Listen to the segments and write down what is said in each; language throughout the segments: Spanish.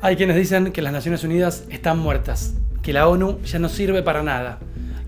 Hay quienes dicen que las Naciones Unidas están muertas, que la ONU ya no sirve para nada,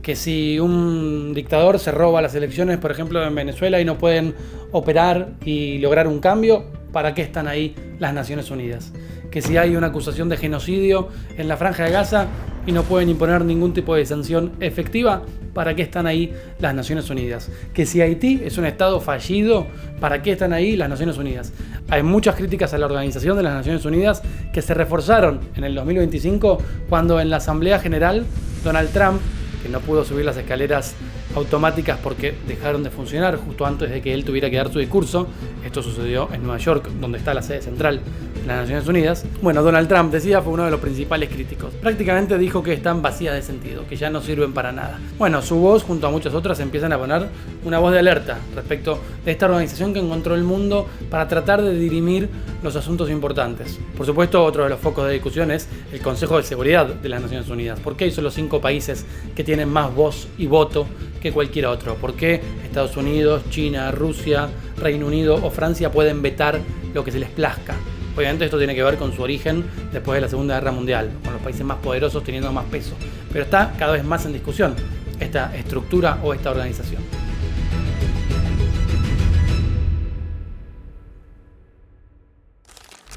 que si un dictador se roba las elecciones, por ejemplo en Venezuela, y no pueden operar y lograr un cambio, ¿para qué están ahí las Naciones Unidas? Que si hay una acusación de genocidio en la Franja de Gaza y no pueden imponer ningún tipo de sanción efectiva, ¿para qué están ahí las Naciones Unidas? Que si Haití es un estado fallido, ¿para qué están ahí las Naciones Unidas? Hay muchas críticas a la Organización de las Naciones Unidas que se reforzaron en el 2025 cuando en la Asamblea General Donald Trump, que no pudo subir las escaleras automáticas porque dejaron de funcionar justo antes de que él tuviera que dar su discurso. Esto sucedió en Nueva York, donde está la sede central de las Naciones Unidas. Bueno, Donald Trump, decía, fue uno de los principales críticos. Prácticamente dijo que están vacías de sentido, que ya no sirven para nada. Bueno, su voz, junto a muchas otras, empiezan a poner una voz de alerta respecto de esta organización que encontró el mundo para tratar de dirimir los asuntos importantes. Por supuesto, otro de los focos de discusión es el Consejo de Seguridad de las Naciones Unidas. ¿Por qué hay solo 5 países que tienen más voz y voto que cualquier otro? ¿Por qué Estados Unidos, China, Rusia, Reino Unido o Francia pueden vetar lo que se les plazca? Obviamente esto tiene que ver con su origen después de la Segunda Guerra Mundial, con los países más poderosos teniendo más peso. Pero está cada vez más en discusión esta estructura o esta organización.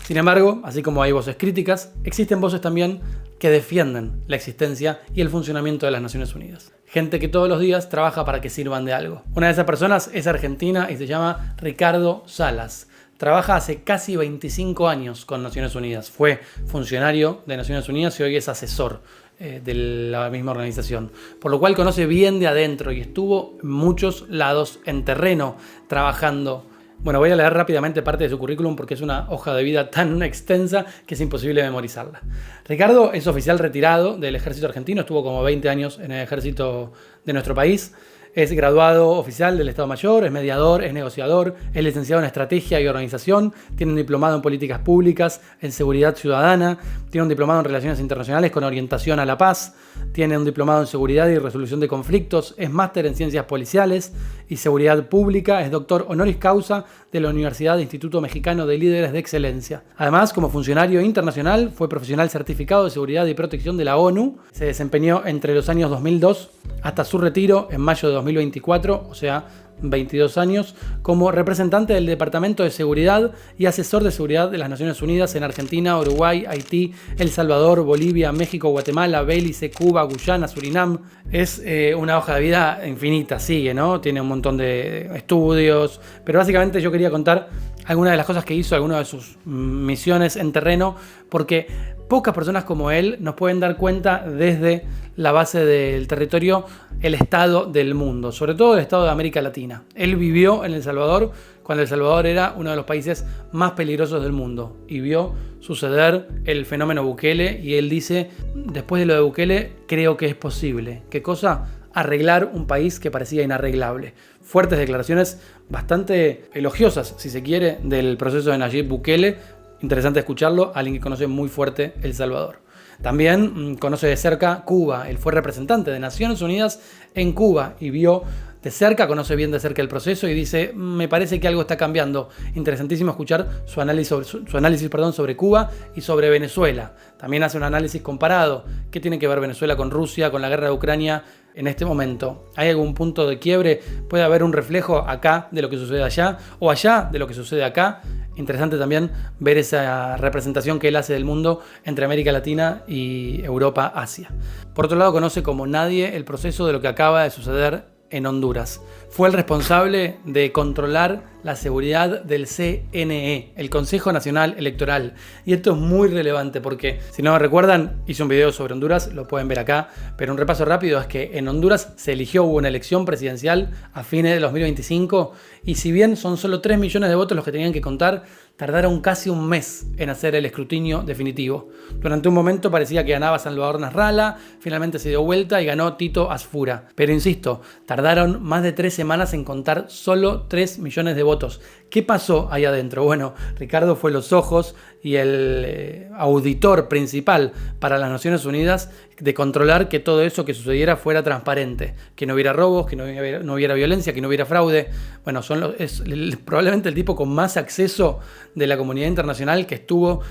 Sin embargo, así como hay voces críticas, existen voces también que defienden la existencia y el funcionamiento de las Naciones Unidas. Gente que todos los días trabaja para que sirvan de algo. Una de esas personas es argentina y se llama Ricardo Salas. Trabaja hace casi 25 años con Naciones Unidas. Fue funcionario de Naciones Unidas y hoy es asesor de la misma organización. Por lo cual conoce bien de adentro y estuvo en muchos lados en terreno trabajando. Bueno, voy a leer rápidamente parte de su currículum porque es una hoja de vida tan extensa que es imposible memorizarla. Ricardo es oficial retirado del ejército argentino, estuvo como 20 años en el ejército de nuestro país. Es graduado oficial del Estado Mayor, es mediador, es negociador, es licenciado en Estrategia y Organización, tiene un diplomado en Políticas Públicas, en Seguridad Ciudadana, tiene un diplomado en Relaciones Internacionales con orientación a la paz, tiene un diplomado en Seguridad y Resolución de Conflictos, es máster en Ciencias Policiales y Seguridad Pública, es doctor honoris causa de la Universidad de Instituto Mexicano de Líderes de Excelencia. Además, como funcionario internacional, fue profesional certificado de Seguridad y Protección de la ONU. Se desempeñó entre los años 2002 hasta su retiro en mayo de 2024, o sea, 22 años, como representante del Departamento de Seguridad y asesor de seguridad de las Naciones Unidas en Argentina, Uruguay, Haití, El Salvador, Bolivia, México, Guatemala, Belice, Cuba, Guyana, Surinam. Es una hoja de vida infinita, sigue, ¿no? Tiene un montón de estudios, pero básicamente yo quería contar algunas de las cosas que hizo, algunas de sus misiones en terreno, porque pocas personas como él nos pueden dar cuenta desde la base del territorio el estado del mundo, sobre todo el estado de América Latina. Él vivió en El Salvador cuando El Salvador era uno de los países más peligrosos del mundo y vio suceder el fenómeno Bukele y él dice, después de lo de Bukele, creo que es posible. ¿Qué cosa? Arreglar un país que parecía inarreglable. Fuertes declaraciones bastante elogiosas, si se quiere, del proceso de Nayib Bukele. Interesante escucharlo, alguien que conoce muy fuerte El Salvador. También conoce de cerca Cuba. Él fue representante de Naciones Unidas en Cuba y vio de cerca, conoce bien de cerca el proceso y dice, me parece que algo está cambiando. Interesantísimo escuchar su análisis sobre Cuba y sobre Venezuela. También hace un análisis comparado. ¿Qué tiene que ver Venezuela con Rusia, con la guerra de Ucrania en este momento? ¿Hay algún punto de quiebre? ¿Puede haber un reflejo acá de lo que sucede allá o allá de lo que sucede acá? Interesante también ver esa representación que él hace del mundo entre América Latina y Europa, Asia. Por otro lado, conoce como nadie el proceso de lo que acaba de suceder en Honduras. Fue el responsable de controlar la seguridad del CNE, el Consejo Nacional Electoral. Y esto es muy relevante porque, si no me recuerdan, hice un video sobre Honduras, lo pueden ver acá, pero un repaso rápido es que en Honduras hubo una elección presidencial a fines de 2025 y si bien son solo 3 millones de votos los que tenían que contar, tardaron casi un mes en hacer el escrutinio definitivo. Durante un momento parecía que ganaba Salvador Nasralla, finalmente se dio vuelta y ganó Tito Asfura. Pero insisto, tardaron más de 3 semanas en contar solo 3 millones de votos, ¿Qué pasó ahí adentro? Bueno, Ricardo fue los ojos y el auditor principal para las Naciones Unidas de controlar que todo eso que sucediera fuera transparente, que no hubiera robos, que no hubiera violencia, que no hubiera fraude. Bueno, es probablemente el tipo con más acceso de la comunidad internacional que estuvo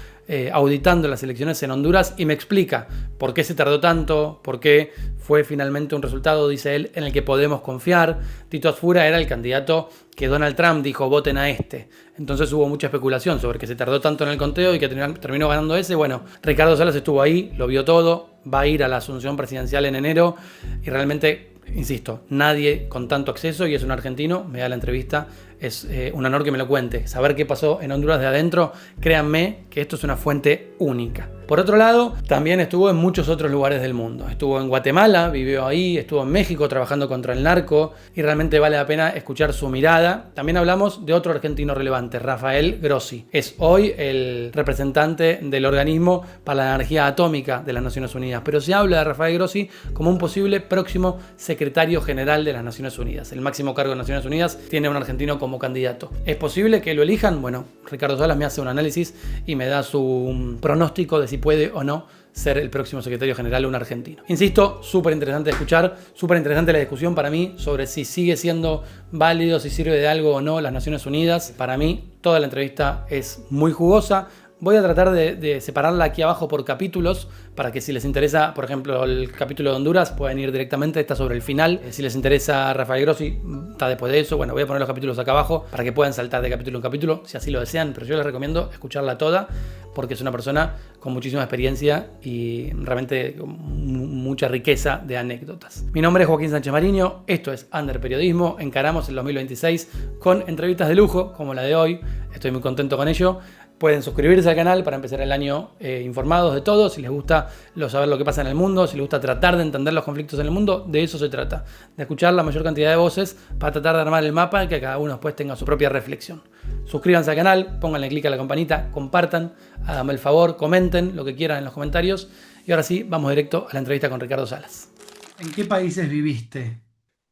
auditando las elecciones en Honduras y me explica por qué se tardó tanto, por qué fue finalmente un resultado, dice él, en el que podemos confiar. Tito Asfura era el candidato que Donald Trump dijo voten a este. Entonces hubo mucha especulación sobre que se tardó tanto en el conteo y que terminó ganando ese. Bueno, Ricardo Salas estuvo ahí, lo vio todo, va a ir a la asunción presidencial en enero y realmente, insisto, nadie con tanto acceso, y es un argentino, me da la entrevista, es un honor que me lo cuente. Saber qué pasó en Honduras de adentro, créanme que esto es una fuente única. Por otro lado, también estuvo en muchos otros lugares del mundo. Estuvo en Guatemala, vivió ahí, estuvo en México trabajando contra el narco y realmente vale la pena escuchar su mirada. También hablamos de otro argentino relevante, Rafael Grossi. Es hoy el representante del organismo para la energía atómica de las Naciones Unidas, pero se habla de Rafael Grossi como un posible próximo secretario general de las Naciones Unidas. El máximo cargo de Naciones Unidas tiene a un argentino como candidato. ¿Es posible que lo elijan? Bueno, Ricardo Salas me hace un análisis y me da su pronóstico de si puede o no ser el próximo secretario general un argentino. Insisto, súper interesante de escuchar, súper interesante la discusión para mí sobre si sigue siendo válido, si sirve de algo o no las Naciones Unidas. Para mí, toda la entrevista es muy jugosa. Voy a tratar de separarla aquí abajo por capítulos para que si les interesa, por ejemplo, el capítulo de Honduras, pueden ir directamente, está sobre el final. Si les interesa Rafael Grossi, está después de eso. Bueno, voy a poner los capítulos acá abajo para que puedan saltar de capítulo en capítulo, si así lo desean, pero yo les recomiendo escucharla toda porque es una persona con muchísima experiencia y realmente con mucha riqueza de anécdotas. Mi nombre es Joaquín Sánchez Mariño, esto es Under Periodismo, encaramos el 2026 con entrevistas de lujo como la de hoy, estoy muy contento con ello. Pueden suscribirse al canal para empezar el año informados de todo. Si les gusta saber lo que pasa en el mundo, si les gusta tratar de entender los conflictos en el mundo, de eso se trata. De escuchar la mayor cantidad de voces para tratar de armar el mapa y que cada uno después tenga su propia reflexión. Suscríbanse al canal, pónganle clic a la campanita, compartan, háganme el favor, comenten lo que quieran en los comentarios. Y ahora sí, vamos directo a la entrevista con Ricardo Salas. ¿En qué países viviste?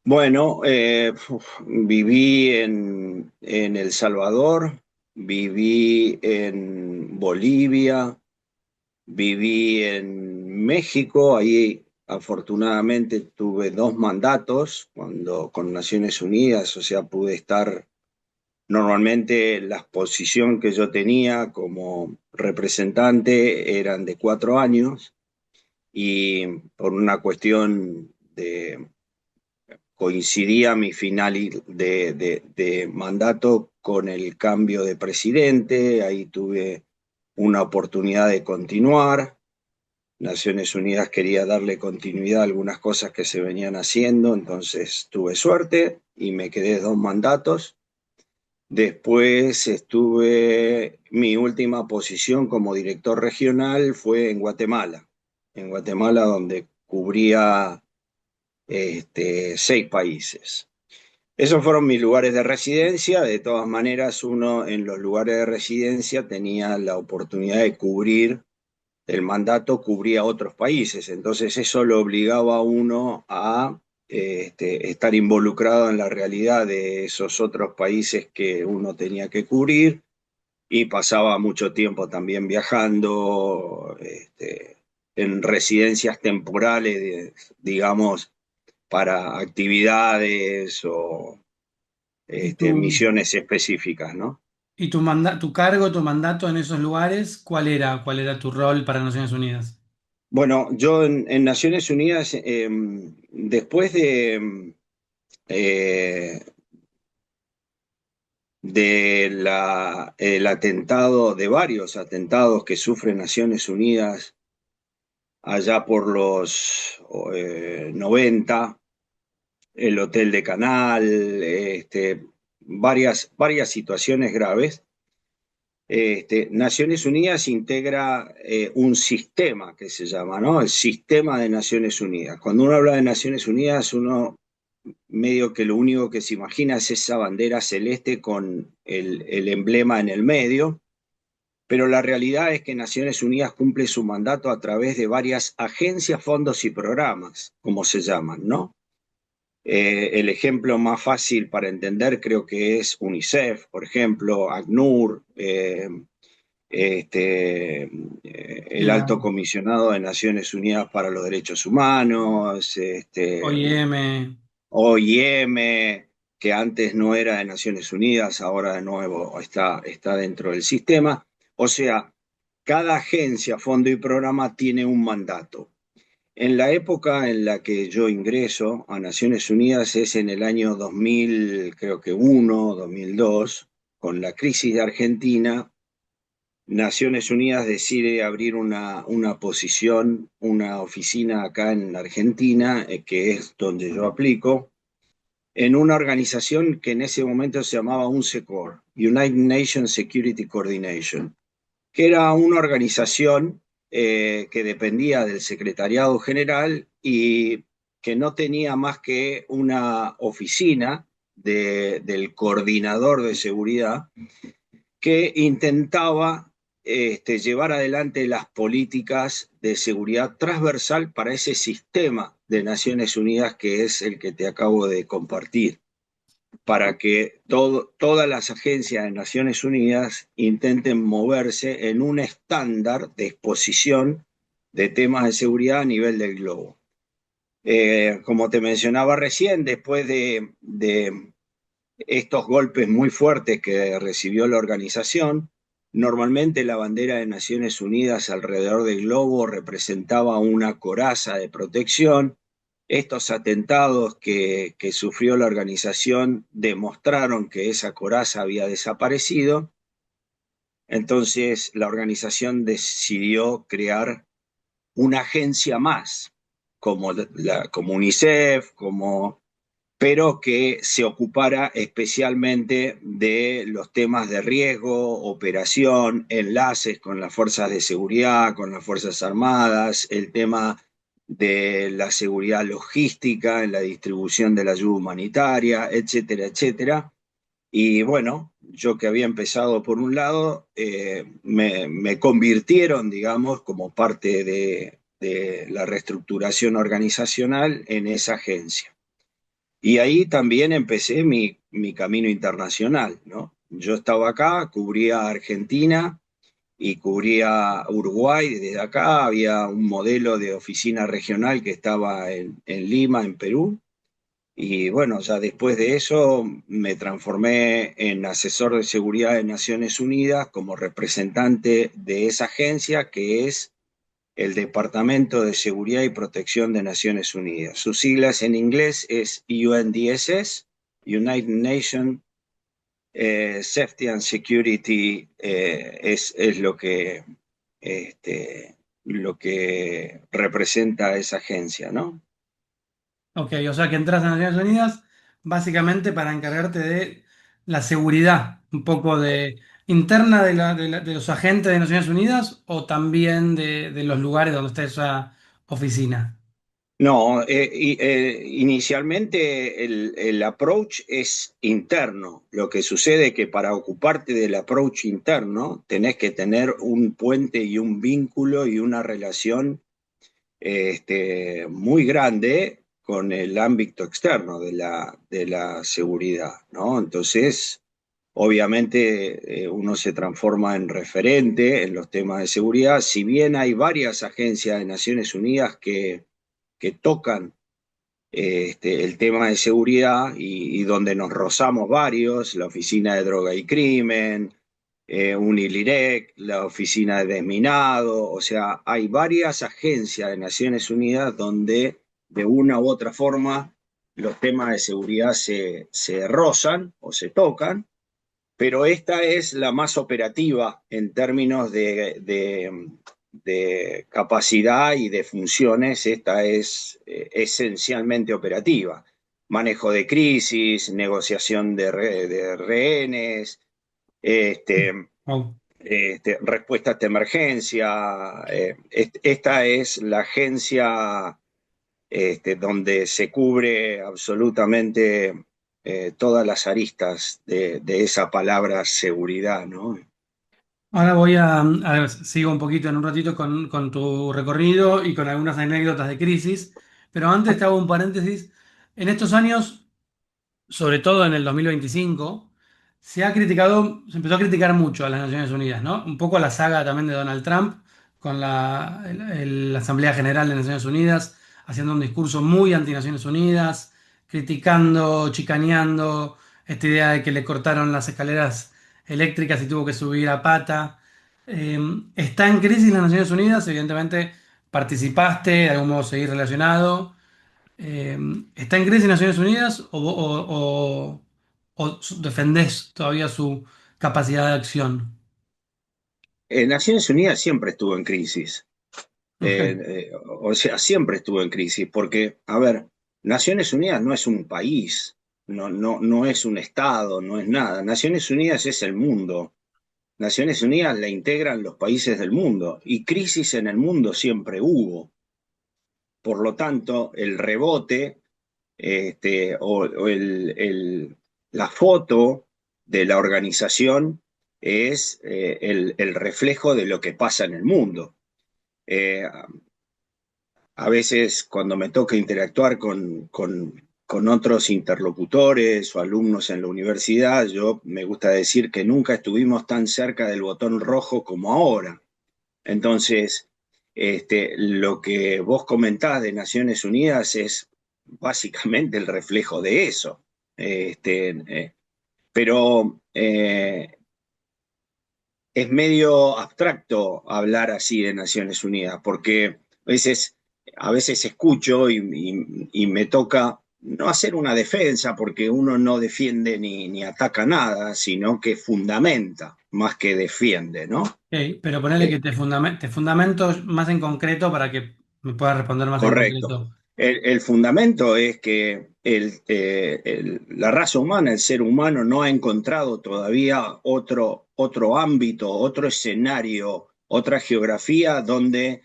Bueno, viví en El Salvador, viví en Bolivia, viví en México. Ahí afortunadamente tuve 2 mandatos con Naciones Unidas, o sea, pude estar. Normalmente la posición que yo tenía como representante eran de 4 años y por una cuestión coincidía mi final de mandato con el cambio de presidente. Ahí tuve una oportunidad de continuar. Naciones Unidas quería darle continuidad a algunas cosas que se venían haciendo, entonces tuve suerte y me quedé 2 mandatos. Después mi última posición como director regional fue en Guatemala donde cubría 6 países. Esos fueron mis lugares de residencia. De todas maneras, uno en los lugares de residencia tenía la oportunidad de cubrir, el mandato cubría otros países, entonces eso lo obligaba a uno a estar involucrado en la realidad de esos otros países que uno tenía que cubrir y pasaba mucho tiempo también viajando en residencias temporales, digamos, para actividades o ¿Y tu, misiones específicas, ¿no? y tu cargo, tu mandato en esos lugares, cuál era? ¿Cuál era tu rol para Naciones Unidas? Bueno, yo en Naciones Unidas, después eh, el atentado, de varios atentados que sufre Naciones Unidas allá por los 90, el Hotel de Canal, varias situaciones graves. Naciones Unidas integra un sistema que se llama, ¿no? El Sistema de Naciones Unidas. Cuando uno habla de Naciones Unidas, uno medio que lo único que se imagina es esa bandera celeste con el emblema en el medio, pero la realidad es que Naciones Unidas cumple su mandato a través de varias agencias, fondos y programas, como se llaman, ¿no? El ejemplo más fácil para entender creo que es UNICEF, por ejemplo, ACNUR, este, el Alto La Comisionado de Naciones Unidas para los Derechos Humanos, OIM, OIM, que antes no era de Naciones Unidas, ahora de nuevo está dentro del sistema. O sea, cada agencia, fondo y programa tiene un mandato. En la época en la que yo ingreso a Naciones Unidas es en el año 2000, creo que 2002, con la crisis de Argentina. Naciones Unidas decide abrir una posición, una oficina acá en Argentina, que es donde yo aplico, en una organización que en ese momento se llamaba UNSECOR, United Nations Security Coordination, que era una organización que dependía del Secretariado General y que no tenía más que una oficina del coordinador de seguridad que intentaba llevar adelante las políticas de seguridad transversal para ese sistema de Naciones Unidas que es el que te acabo de compartir, para que todas las agencias de Naciones Unidas intenten moverse en un estándar de exposición de temas de seguridad a nivel del globo. Como te mencionaba recién, después de estos golpes muy fuertes que recibió la organización, normalmente la bandera de Naciones Unidas alrededor del globo representaba una coraza de protección. Estos atentados que sufrió la organización demostraron que esa coraza había desaparecido. Entonces la organización decidió crear una agencia más, como UNICEF, pero que se ocupara especialmente de los temas de riesgo, operación, enlaces con las fuerzas de seguridad, con las Fuerzas Armadas, el tema de la seguridad logística en la distribución de la ayuda humanitaria, etcétera, etcétera. Y bueno, yo que había empezado por un lado, me convirtieron, digamos, como parte de la reestructuración organizacional en esa agencia. Y ahí también empecé mi camino internacional, ¿no? Yo estaba acá, cubría Argentina y cubría Uruguay desde acá. Había un modelo de oficina regional que estaba en Lima, en Perú. Y bueno, ya después de eso me transformé en asesor de seguridad de Naciones Unidas como representante de esa agencia que es el Departamento de Seguridad y Protección de Naciones Unidas. Sus siglas en inglés es UNDSS, United Nations Safety and Security, es lo que representa esa agencia, ¿no? ok, o sea que entras a Naciones Unidas básicamente para encargarte de la seguridad, un poco de interna de los agentes de Naciones Unidas o también de los lugares donde está esa oficina. No, inicialmente el approach es interno. Lo que sucede es que para ocuparte del approach interno tenés que tener un puente y un vínculo y una relación muy grande con el ámbito externo de la seguridad, ¿no? Entonces, obviamente, uno se transforma en referente en los temas de seguridad. Si bien hay varias agencias de Naciones Unidas que tocan el tema de seguridad y donde nos rozamos varios, la Oficina de Droga y Crimen, Unilirec, la Oficina de Desminado, o sea, hay varias agencias de Naciones Unidas donde de una u otra forma los temas de seguridad se rozan o se tocan, pero esta es la más operativa en términos de capacidad y de funciones. Esta es esencialmente operativa. Manejo de crisis, negociación de rehenes, este, Wow. respuesta a emergencia. Esta es la agencia donde se cubre absolutamente todas las aristas de esa palabra seguridad, ¿no? Ahora a ver, sigo un poquito en un ratito con tu recorrido y con algunas anécdotas de crisis, pero antes te hago un paréntesis. En estos años, sobre todo en el 2025, se empezó a criticar mucho a las Naciones Unidas, ¿no? Un poco la saga también de Donald Trump con la Asamblea General de Naciones Unidas, haciendo un discurso muy anti Naciones Unidas, criticando, chicaneando esta idea de que le cortaron las escaleras eléctricas y tuvo que subir a pata. Está en crisis las Naciones Unidas, evidentemente participaste, de algún modo seguir relacionado. Eh, ¿Está en crisis Naciones Unidas o defendés todavía su capacidad de acción? Naciones Unidas siempre estuvo en crisis. Ok. O sea, siempre estuvo en crisis, porque, a ver, Naciones Unidas no es un país, no es un estado, no es nada. Naciones Unidas es el mundo. Naciones Unidas la integran los países del mundo y crisis en el mundo siempre hubo. Por lo tanto, el rebote o la foto de la organización es el reflejo de lo que pasa en el mundo. Eh, a veces cuando me toca interactuar con otros interlocutores o alumnos en la universidad, yo me gusta decir que nunca estuvimos tan cerca del botón rojo como ahora. Entonces, lo que vos comentás de Naciones Unidas es básicamente el reflejo de eso. Pero es medio abstracto hablar así de Naciones Unidas, porque a veces escucho y me toca no hacer una defensa, porque uno no defiende ni ataca nada, sino que fundamenta más que defiende, ¿no? Ok, pero ponele Eh, que te fundamento más en concreto para que me puedas responder más en Correcto. concreto. El fundamento es que la raza humana, el ser humano, no ha encontrado todavía otro ámbito, otro escenario, otra geografía donde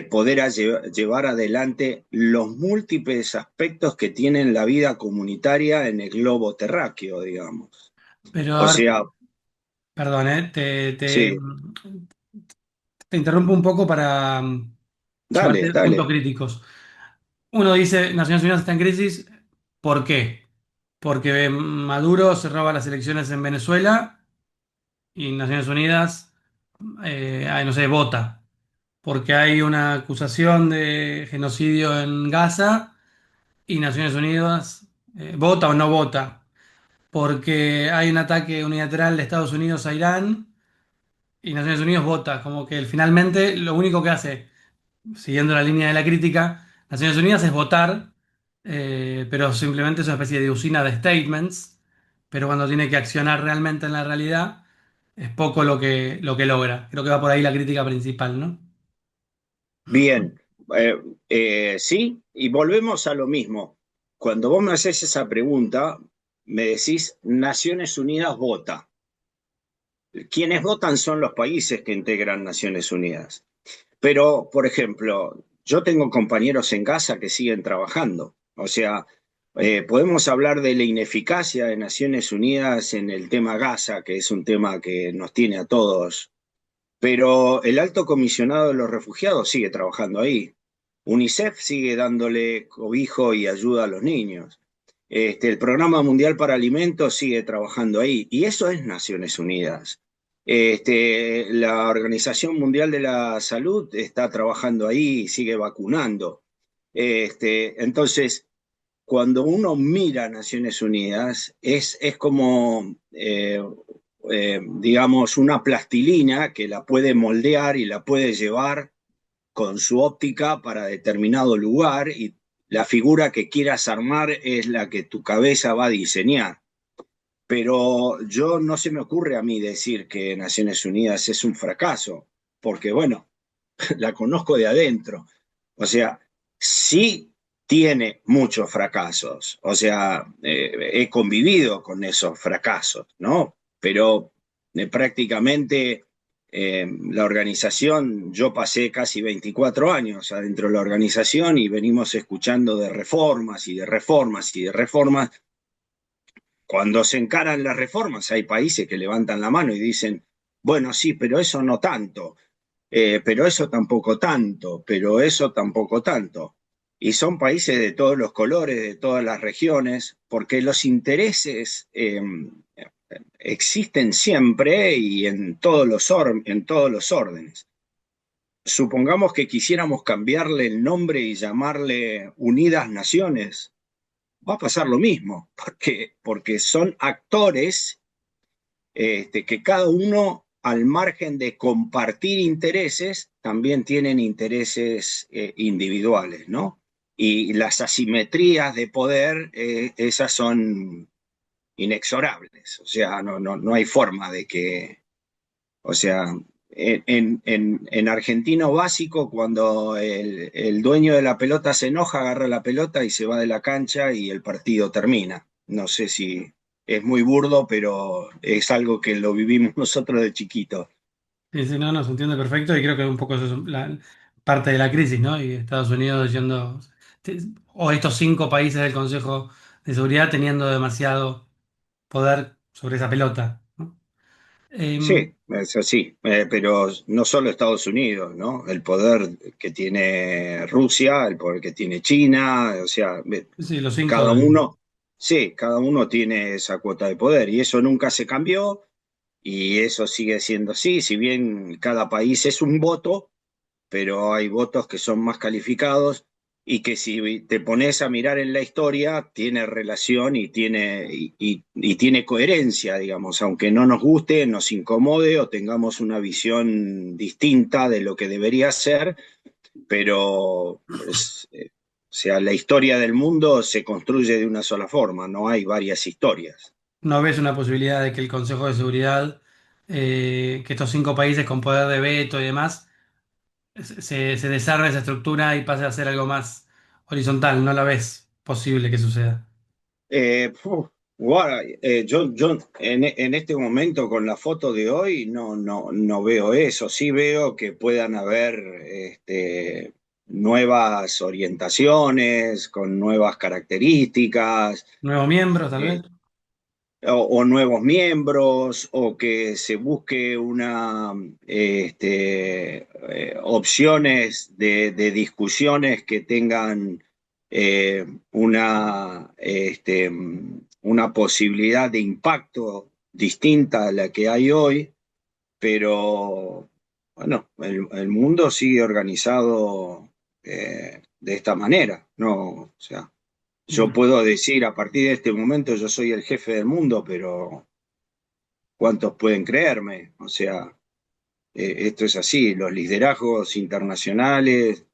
poder llevar adelante los múltiples aspectos que tienen la vida comunitaria en el globo terráqueo, digamos. Pero O a ver, sea, perdón, sí, te interrumpo un poco para dale, llevarte puntos dale. críticos. Uno dice, Naciones Unidas está en crisis, ¿por qué? Porque Maduro se roba las elecciones en Venezuela y Naciones Unidas, ay, no sé, vota. Porque hay una acusación de genocidio en Gaza y Naciones Unidas vota o no vota. Porque hay un ataque unilateral de Estados Unidos a Irán y Naciones Unidas vota. Como que finalmente lo único que hace, siguiendo la línea de la crítica, Naciones Unidas es votar, pero simplemente es una especie de usina de statements, pero cuando tiene que accionar realmente en la realidad, es poco lo que logra. Creo que va por ahí la crítica principal, ¿no? Bien, eh, sí, y volvemos a lo mismo. Cuando vos me haces esa pregunta, me decís Naciones Unidas vota. Quienes votan son los países que integran Naciones Unidas. Pero, por ejemplo, yo tengo compañeros en Gaza que siguen trabajando. O sea, podemos hablar de la ineficacia de Naciones Unidas en el tema Gaza, que es un tema que nos tiene a todos, pero el alto comisionado de los refugiados sigue trabajando ahí. UNICEF sigue dándole cobijo y ayuda a los niños. El Programa Mundial para Alimentos sigue trabajando ahí. Y eso es Naciones Unidas. La Organización Mundial de la Salud está trabajando ahí y sigue vacunando. Entonces, cuando uno mira a Naciones Unidas, es como, digamos, una plastilina que la puede moldear y la puede llevar con su óptica para determinado lugar y la figura que quieras armar es la que tu cabeza va a diseñar. Pero yo no se me ocurre a mí decir que Naciones Unidas es un fracaso, porque bueno, la conozco de adentro. O sea, sí tiene muchos fracasos. O sea, he convivido con esos fracasos, ¿no? Pero prácticamente la organización, yo pasé casi 24 años adentro de la organización y venimos escuchando de reformas y de reformas y de reformas. Cuando se encaran las reformas, hay países que levantan la mano y dicen, bueno, sí, pero eso no tanto, pero eso tampoco tanto, pero eso tampoco tanto. y son países de todos los colores, de todas las regiones, porque los intereses existen siempre y en todos los órdenes. Supongamos que quisiéramos cambiarle el nombre y llamarle Unidas Naciones, va a pasar lo mismo, porque son actores que cada uno, al margen de compartir intereses, también tienen intereses individuales, ¿no? Y las asimetrías de poder, esas son inexorables, o sea, no hay forma de que, o sea, en argentino básico, cuando el dueño de la pelota se enoja, agarra la pelota y se va de la cancha y el partido termina. No sé si es muy burdo, pero es algo que lo vivimos nosotros de chiquito. Sí, sí, no, no, se entiende perfecto y creo que un poco eso es parte de la crisis, ¿no? Y Estados Unidos yendo, te- o estos 5 países del Consejo de Seguridad teniendo demasiado poder sobre esa pelota, ¿no? Sí, es así, pero no solo Estados Unidos, ¿no? El poder que tiene Rusia, el poder que tiene China, o sea, Sí, los cinco cada de... uno, sí, cada uno tiene esa cuota de poder y eso nunca se cambió. Y eso sigue siendo así, si bien cada país es un voto, pero hay votos que son más calificados y que si te pones a mirar en la historia, tiene relación y tiene coherencia, digamos, aunque no nos guste, nos incomode o tengamos una visión distinta de lo que debería ser, pero o sea, la historia del mundo se construye de una sola forma, no hay varias historias. ¿No ves una posibilidad de que el Consejo de Seguridad, que estos 5 países con poder de veto y demás, se desarme esa estructura y pase a ser algo más horizontal? ¿No la ves posible que suceda? Guarda, yo en este momento con la foto de hoy no veo eso. Sí veo que puedan haber nuevas orientaciones con nuevas características, ¿Nuevos miembros, tal vez? eh, o nuevos miembros, o que se busque opciones de discusiones que tengan eh, una posibilidad de impacto distinta a la que hay hoy, pero bueno, el mundo sigue organizado de esta manera, ¿no? O sea, yo Bueno, puedo decir a partir de este momento yo soy el jefe del mundo, pero ¿cuántos pueden creerme? O sea, esto es así, los liderazgos internacionales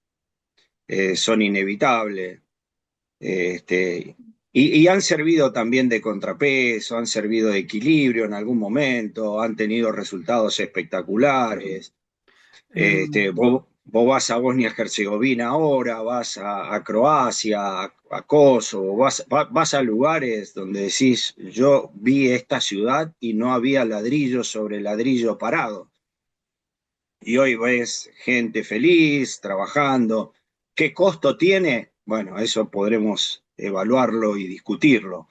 son inevitables. Y han servido también de contrapeso, han servido de equilibrio en algún momento, han tenido resultados espectaculares. Vos vas a Bosnia-Herzegovina ahora, vas a Croacia, a Kosovo, vas a lugares donde decís, yo vi esta ciudad y no había ladrillo sobre ladrillo parado. Y hoy ves gente feliz, trabajando. ¿Qué costo tiene? Bueno, eso podremos evaluarlo y discutirlo,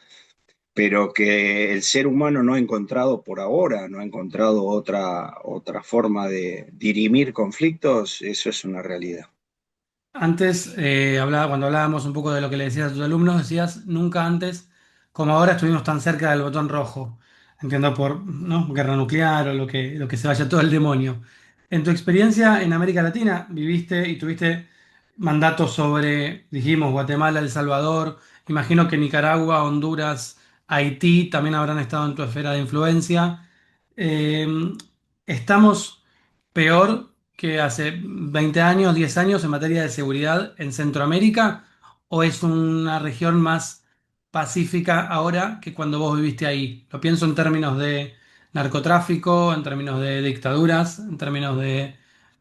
pero que el ser humano no ha encontrado por ahora, no ha encontrado otra forma de dirimir conflictos, eso es una realidad. antes, cuando hablábamos un poco de lo que le decías a tus alumnos, decías, nunca antes como ahora estuvimos tan cerca del botón rojo. Entiendo por, ¿no? Guerra nuclear o lo que se vaya todo el demonio. En tu experiencia en América Latina, viviste y tuviste mandatos sobre, dijimos, Guatemala, El Salvador, imagino que Nicaragua, Honduras, Haití también habrán estado en tu esfera de influencia. Eh, ¿Estamos peor que hace 20 años, 10 años en materia de seguridad en Centroamérica? ¿O es una región más pacífica ahora que cuando vos viviste ahí? Lo pienso en términos de narcotráfico, en términos de dictaduras, en términos de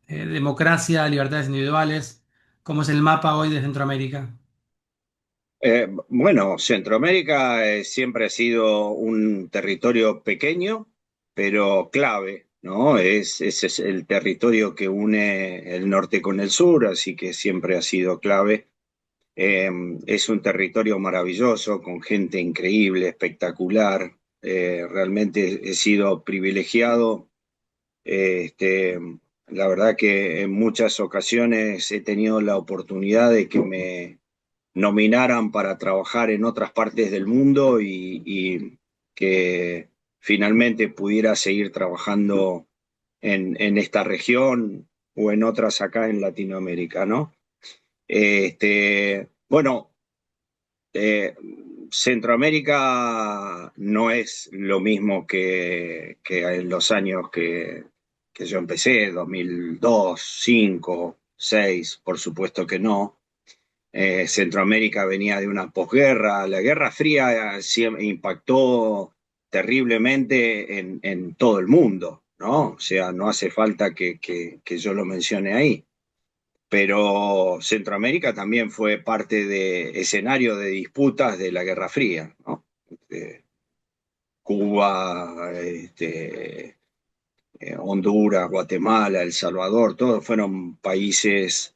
democracia, libertades individuales. ¿Cómo es el mapa hoy de Centroamérica? Bueno, Centroamérica siempre ha sido un territorio pequeño, pero clave, ¿no? Ese es el territorio que une el norte con el sur, así que siempre ha sido clave. Eh, es un territorio maravilloso, con gente increíble, espectacular. Realmente he sido privilegiado. Eh, este, la verdad que en muchas ocasiones he tenido la oportunidad de que nominaran para trabajar en otras partes del mundo y que finalmente pudiera seguir trabajando en esta región o en otras acá en Latinoamérica, ¿no? Bueno, eh, Centroamérica no es lo mismo que en los años que yo empecé, 2002, 2005, 2006, por supuesto que no. Centroamérica venía de una posguerra, la Guerra Fría impactó terriblemente en todo el mundo, ¿no? O sea, no hace falta que yo lo mencione ahí, pero Centroamérica también fue parte de escenario de disputas de la Guerra Fría, ¿no? Cuba, Honduras, Guatemala, El Salvador, todos fueron países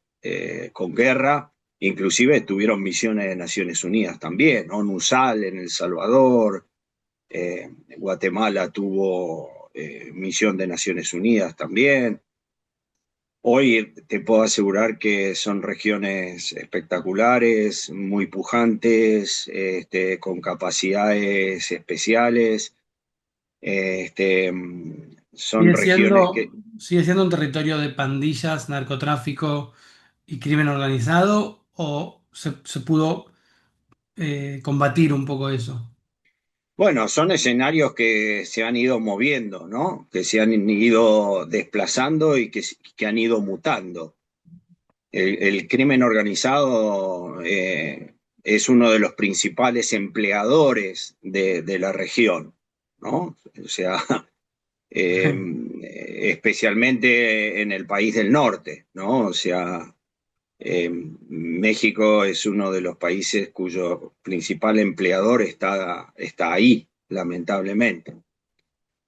con guerra, inclusive tuvieron misiones de Naciones Unidas también, ONUSAL en El Salvador, Guatemala tuvo misión de Naciones Unidas también. Hoy te puedo asegurar que son regiones espectaculares, muy pujantes, con capacidades especiales. Este, son Sigue regiones siendo, que, sigue siendo un territorio de pandillas, narcotráfico y crimen organizado, o se pudo combatir un poco eso. bueno, son escenarios que se han ido moviendo, ¿no? Que se han ido desplazando y que han ido mutando. El crimen organizado es uno de los principales empleadores de la región, ¿no? O sea, eh, especialmente en el país del norte, ¿no? O sea, México es uno de los países cuyo principal empleador está ahí, lamentablemente.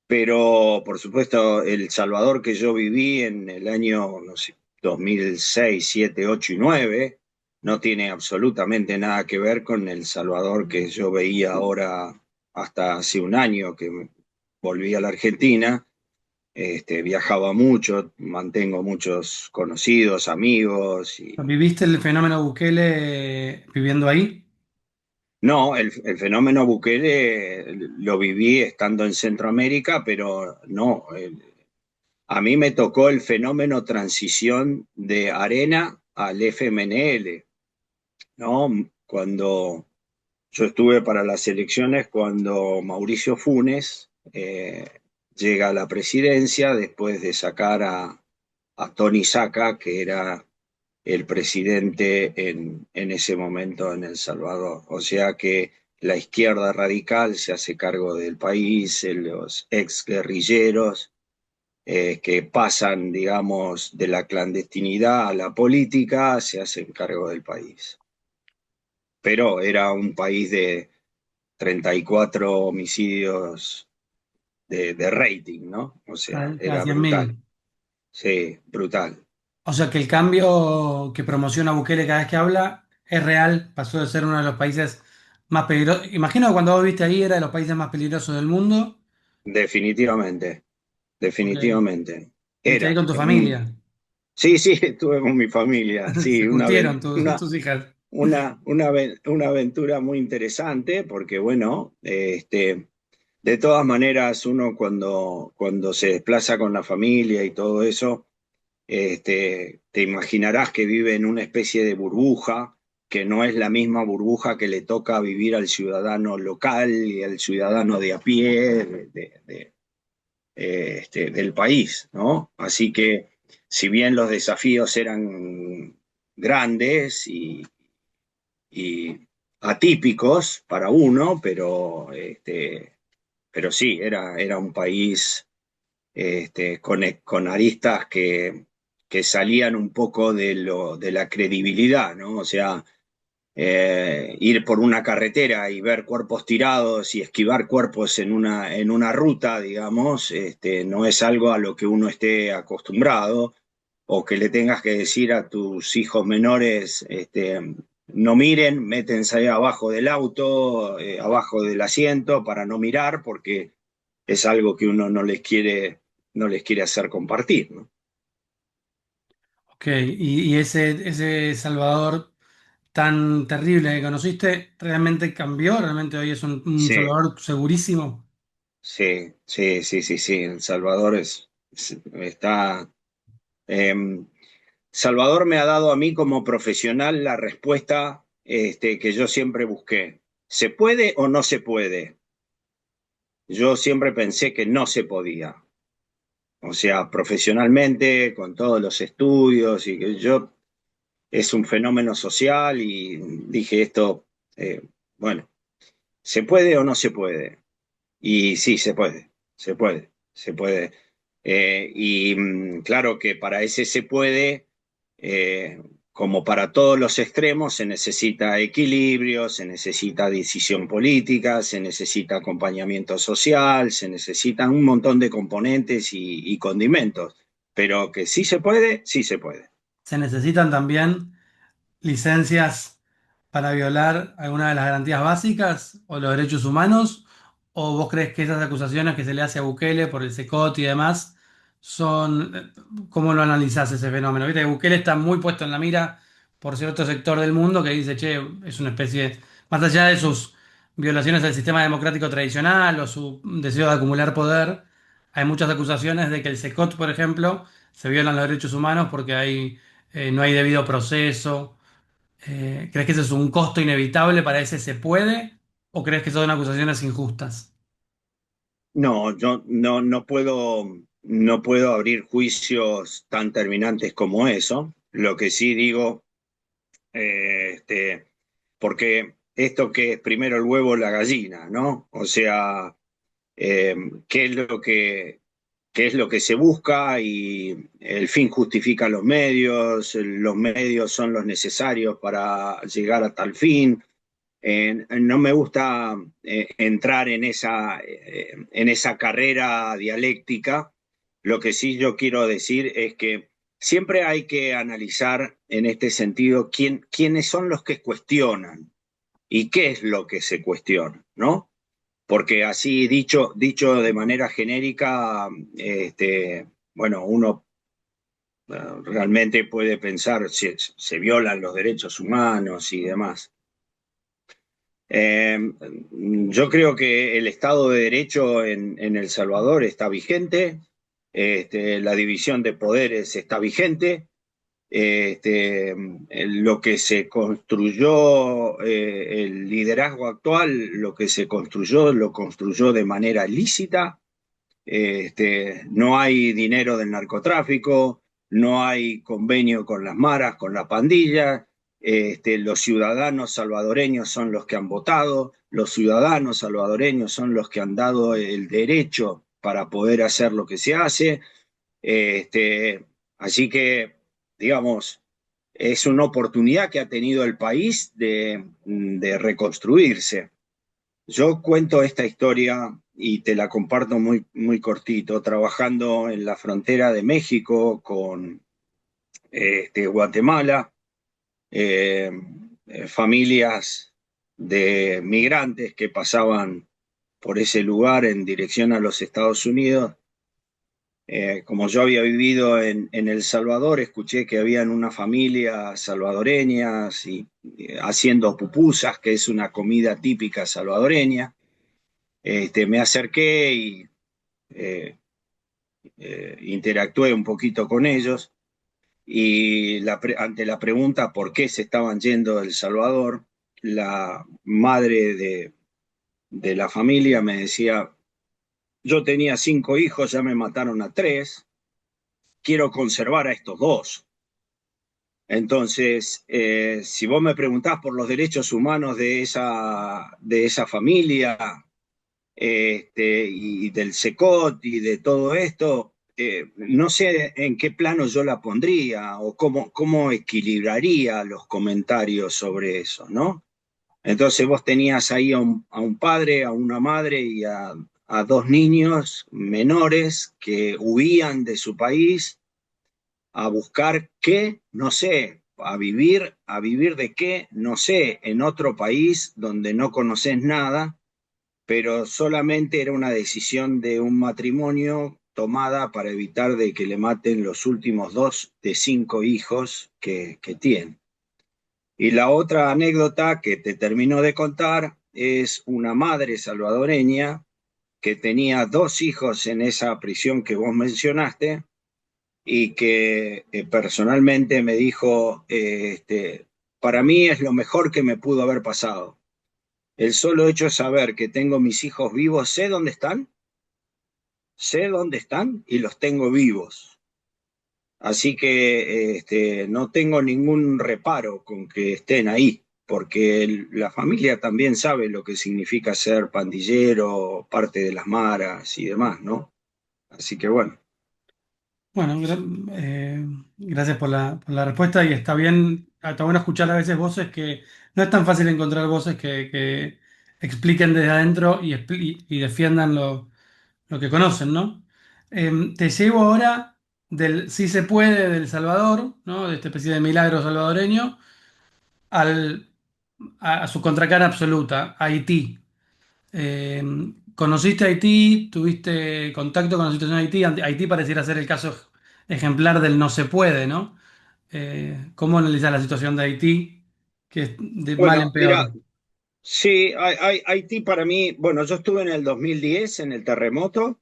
Pero, por supuesto, El Salvador que yo viví en el año, no sé, 2006, 7, 8 y 9, no tiene absolutamente nada que ver con El Salvador que yo veía ahora hasta hace un año que volví a la Argentina. Viajaba mucho, mantengo muchos conocidos, amigos. ¿Viviste el fenómeno Bukele viviendo ahí? No, el fenómeno Bukele lo viví estando en Centroamérica, pero no. A mí me tocó el fenómeno transición de Arena al FMNL, ¿no? Cuando yo estuve para las elecciones, cuando Mauricio Funes llega a la presidencia después de sacar a Tony Saca, que era el presidente en ese momento en El Salvador. O sea que la izquierda radical se hace cargo del país, los ex guerrilleros que pasan, digamos, de la clandestinidad a la política, se hacen cargo del país. Pero era un país de 34 homicidios de rating, ¿no? O sea, Cada era brutal. 100.000. Sí, brutal. O sea que el cambio que promociona Bukele cada vez que habla es real, pasó de ser uno de los países más peligrosos. Imagino que cuando vos viste ahí era de los países más peligrosos del mundo. Definitivamente, Ok. definitivamente. Estuviste ahí Era. con tu familia. Sí, sí, estuve con mi familia. Sí, Se curtieron tus hijas. una aventura muy interesante porque, bueno, de todas maneras, uno cuando se desplaza con la familia y todo eso, te imaginarás que vive en una especie de burbuja, que no es la misma burbuja que le toca vivir al ciudadano local y al ciudadano de a pie del país, ¿no? Así que, si bien los desafíos eran grandes y atípicos para uno, pero sí, era un país con aristas que salían un poco de la credibilidad, ¿no? O sea, ir por una carretera y ver cuerpos tirados y esquivar cuerpos en una ruta, digamos, no es algo a lo que uno esté acostumbrado, o que le tengas que decir a tus hijos menores, no miren, métense ahí abajo del auto, abajo del asiento para no mirar, porque es algo que uno no les quiere hacer compartir, ¿no? Ok, y ese Salvador tan terrible que conociste realmente cambió? ¿Realmente hoy es un Sí, Salvador segurísimo? sí, sí, sí, sí, sí. El Salvador está. em, Salvador me ha dado a mí como profesional la respuesta que yo siempre busqué. ¿Se puede o no se puede? Yo siempre pensé que no se podía. O sea, profesionalmente, con todos los estudios, y que yo es un fenómeno social y dije esto, bueno, ¿se puede o no se puede? Y sí, se puede, se puede, se puede. Claro que para ese se puede, eh, como para todos los extremos, se necesita equilibrio, se necesita decisión política, se necesita acompañamiento social, se necesitan un montón de componentes y condimentos. Pero que sí se puede, sí se puede. ¿Se necesitan también licencias para violar alguna de las garantías básicas o los derechos humanos? ¿O vos crees que esas acusaciones que se le hace a Bukele por el Secot y demás son, cómo lo analizás ese fenómeno? Viste que Bukele está muy puesto en la mira por cierto sector del mundo que dice, che, es una especie, más allá de sus violaciones al sistema democrático tradicional o su deseo de acumular poder, hay muchas acusaciones de que el Secot, por ejemplo, se violan los derechos humanos porque no hay debido proceso. ¿Crees que ese es un costo inevitable para ese se puede? ¿O crees que son acusaciones injustas? No, yo no puedo abrir juicios tan terminantes como eso. Lo que sí digo, porque esto que es primero el huevo o la gallina, ¿no? O sea, eh, ¿qué es lo que se busca? Y el fin justifica los medios son los necesarios para llegar a tal fin. No me gusta entrar en esa carrera dialéctica. Lo que sí yo quiero decir es que siempre hay que analizar en este sentido quiénes son los que cuestionan y qué es lo que se cuestiona, ¿no? Porque así dicho de manera genérica, bueno, uno realmente puede pensar si se violan los derechos humanos y demás. Eh, yo creo que el Estado de Derecho en El Salvador está vigente, la división de poderes está vigente, lo que se construyó, el liderazgo actual, lo que se construyó, lo construyó de manera lícita. No hay dinero del narcotráfico, no hay convenio con las maras, con la pandilla. Los ciudadanos salvadoreños son los que han votado, los ciudadanos salvadoreños son los que han dado el derecho para poder hacer lo que se hace. Así que, digamos, es una oportunidad que ha tenido el país de reconstruirse. Yo cuento esta historia y te la comparto muy, muy cortito, trabajando en la frontera de México con Guatemala, eh, familias de migrantes que pasaban por ese lugar en dirección a los Estados Unidos. Como yo había vivido en El Salvador, escuché que habían una familia salvadoreñas y, haciendo pupusas, que es una comida típica salvadoreña. Me acerqué y eh, interactué un poquito con ellos y ante la pregunta por qué se estaban yendo de El Salvador, la madre de la familia me decía, yo tenía 5 hijos, ya me mataron a 3, quiero conservar a estos 2. Entonces, si vos me preguntás por los derechos humanos de esa familia, y del SECOT y de todo esto, no sé en qué plano yo la pondría o cómo equilibraría los comentarios sobre eso, ¿no? Entonces vos tenías ahí a un padre, a una madre y a 2 niños menores que huían de su país a buscar qué, no sé, a vivir de qué, no sé, en otro país donde no conoces nada, pero solamente era una decisión de un matrimonio tomada para evitar de que le maten los últimos 2 de 5 hijos que tiene. Y la otra anécdota que te termino de contar es una madre salvadoreña que tenía 2 hijos en esa prisión que vos mencionaste y que personalmente me dijo, para mí es lo mejor que me pudo haber pasado. El solo hecho de saber que tengo mis hijos vivos, sé dónde están y los tengo vivos. Así que no tengo ningún reparo con que estén ahí, porque la familia también sabe lo que significa ser pandillero, parte de las maras y demás, ¿no? Así que bueno. Bueno, gracias por la respuesta y está bueno escuchar a veces voces que no es tan fácil encontrar voces que expliquen desde adentro y defiendan lo que conocen, ¿no? Te llevo ahora del sí se puede del Salvador, ¿no? De esta especie de milagro salvadoreño, al, a su contracara absoluta, Haití. Eh, ¿Conociste Haití? ¿Tuviste contacto con la situación de Haití? Haití pareciera ser el caso ejemplar del no se puede, ¿no? ¿Cómo analizar la situación de Haití? Que es de mal en Bueno, mira, peor. sí, Haití para mí, bueno, yo estuve en el 2010 en el terremoto,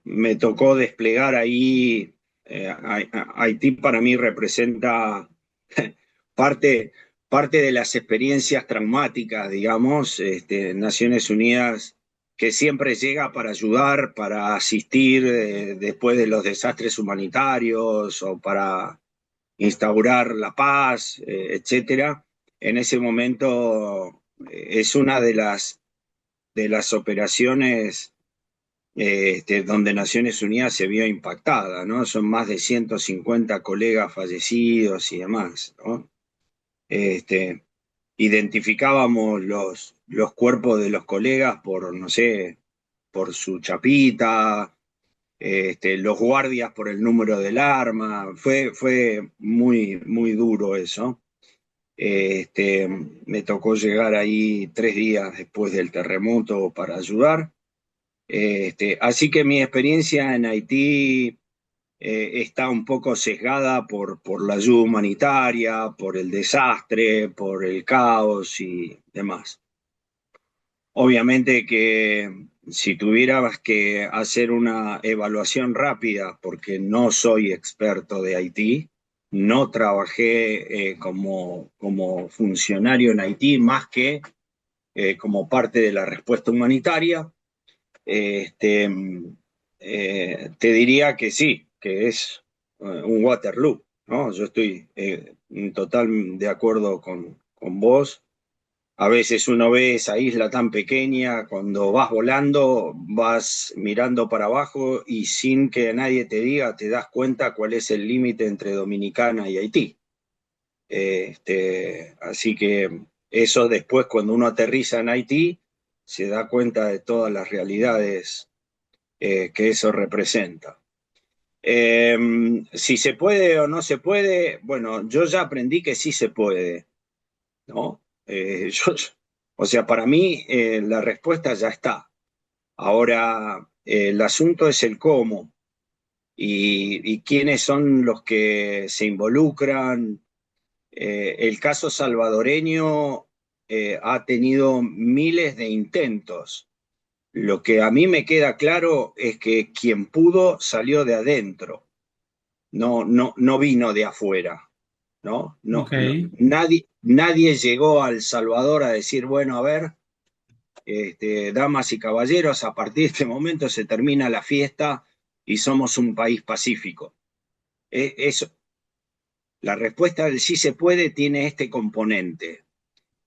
me tocó desplegar ahí, Haití para mí representa parte, parte de las experiencias traumáticas, digamos, Naciones Unidas que siempre llega para ayudar, para asistir después de los desastres humanitarios o para instaurar la paz, etcétera. En ese momento es una de las operaciones donde Naciones Unidas se vio impactada, ¿no? Son más de 150 colegas fallecidos y demás, ¿no? Este, Identificábamos los cuerpos de los colegas por, no sé, por su chapita, los guardias por el número del arma. Fue muy, muy duro eso. Este, Me tocó llegar ahí 3 días después del terremoto para ayudar. Así que mi experiencia en Haití está un poco sesgada por la ayuda humanitaria, por el desastre, por el caos y demás. Obviamente que si tuvieras que hacer una evaluación rápida, porque no soy experto de Haití, no trabajé como funcionario en Haití más que como parte de la respuesta humanitaria, este, te diría que sí, que es un Waterloo, ¿no? Yo estoy en total de acuerdo con vos. A veces uno ve esa isla tan pequeña, cuando vas volando, vas mirando para abajo y sin que nadie te diga, te das cuenta cuál es el límite entre Dominicana y Haití. Así que eso después, cuando uno aterriza en Haití, se da cuenta de todas las realidades que eso representa. Eh, si se puede o no se puede, bueno, yo ya aprendí que sí se puede, ¿no? O sea, para mí la respuesta ya está. Ahora, el asunto es el cómo y quiénes son los que se involucran. El caso salvadoreño ha tenido miles de intentos. Lo que a mí me queda claro es que quien pudo salió de adentro, no vino de afuera, ¿no? Ok. Nadie llegó a El Salvador a decir, bueno, a ver, damas y caballeros, a partir de este momento se termina la fiesta y somos un país pacífico. Eso, la respuesta del sí se puede tiene este componente,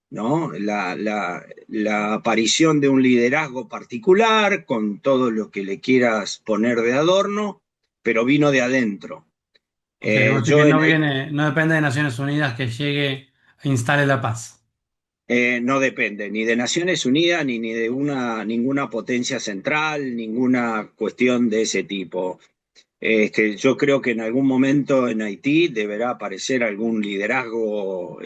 ¿no? La aparición de un liderazgo particular, con todo lo que le quieras poner de adorno, pero vino de adentro. Ok, vos decís que Yo no en viene, no depende de Naciones Unidas que llegue e instale la paz. No depende ni de Naciones Unidas ni de ninguna potencia central, ninguna cuestión de ese tipo. Yo creo que en algún momento en Haití deberá aparecer algún liderazgo,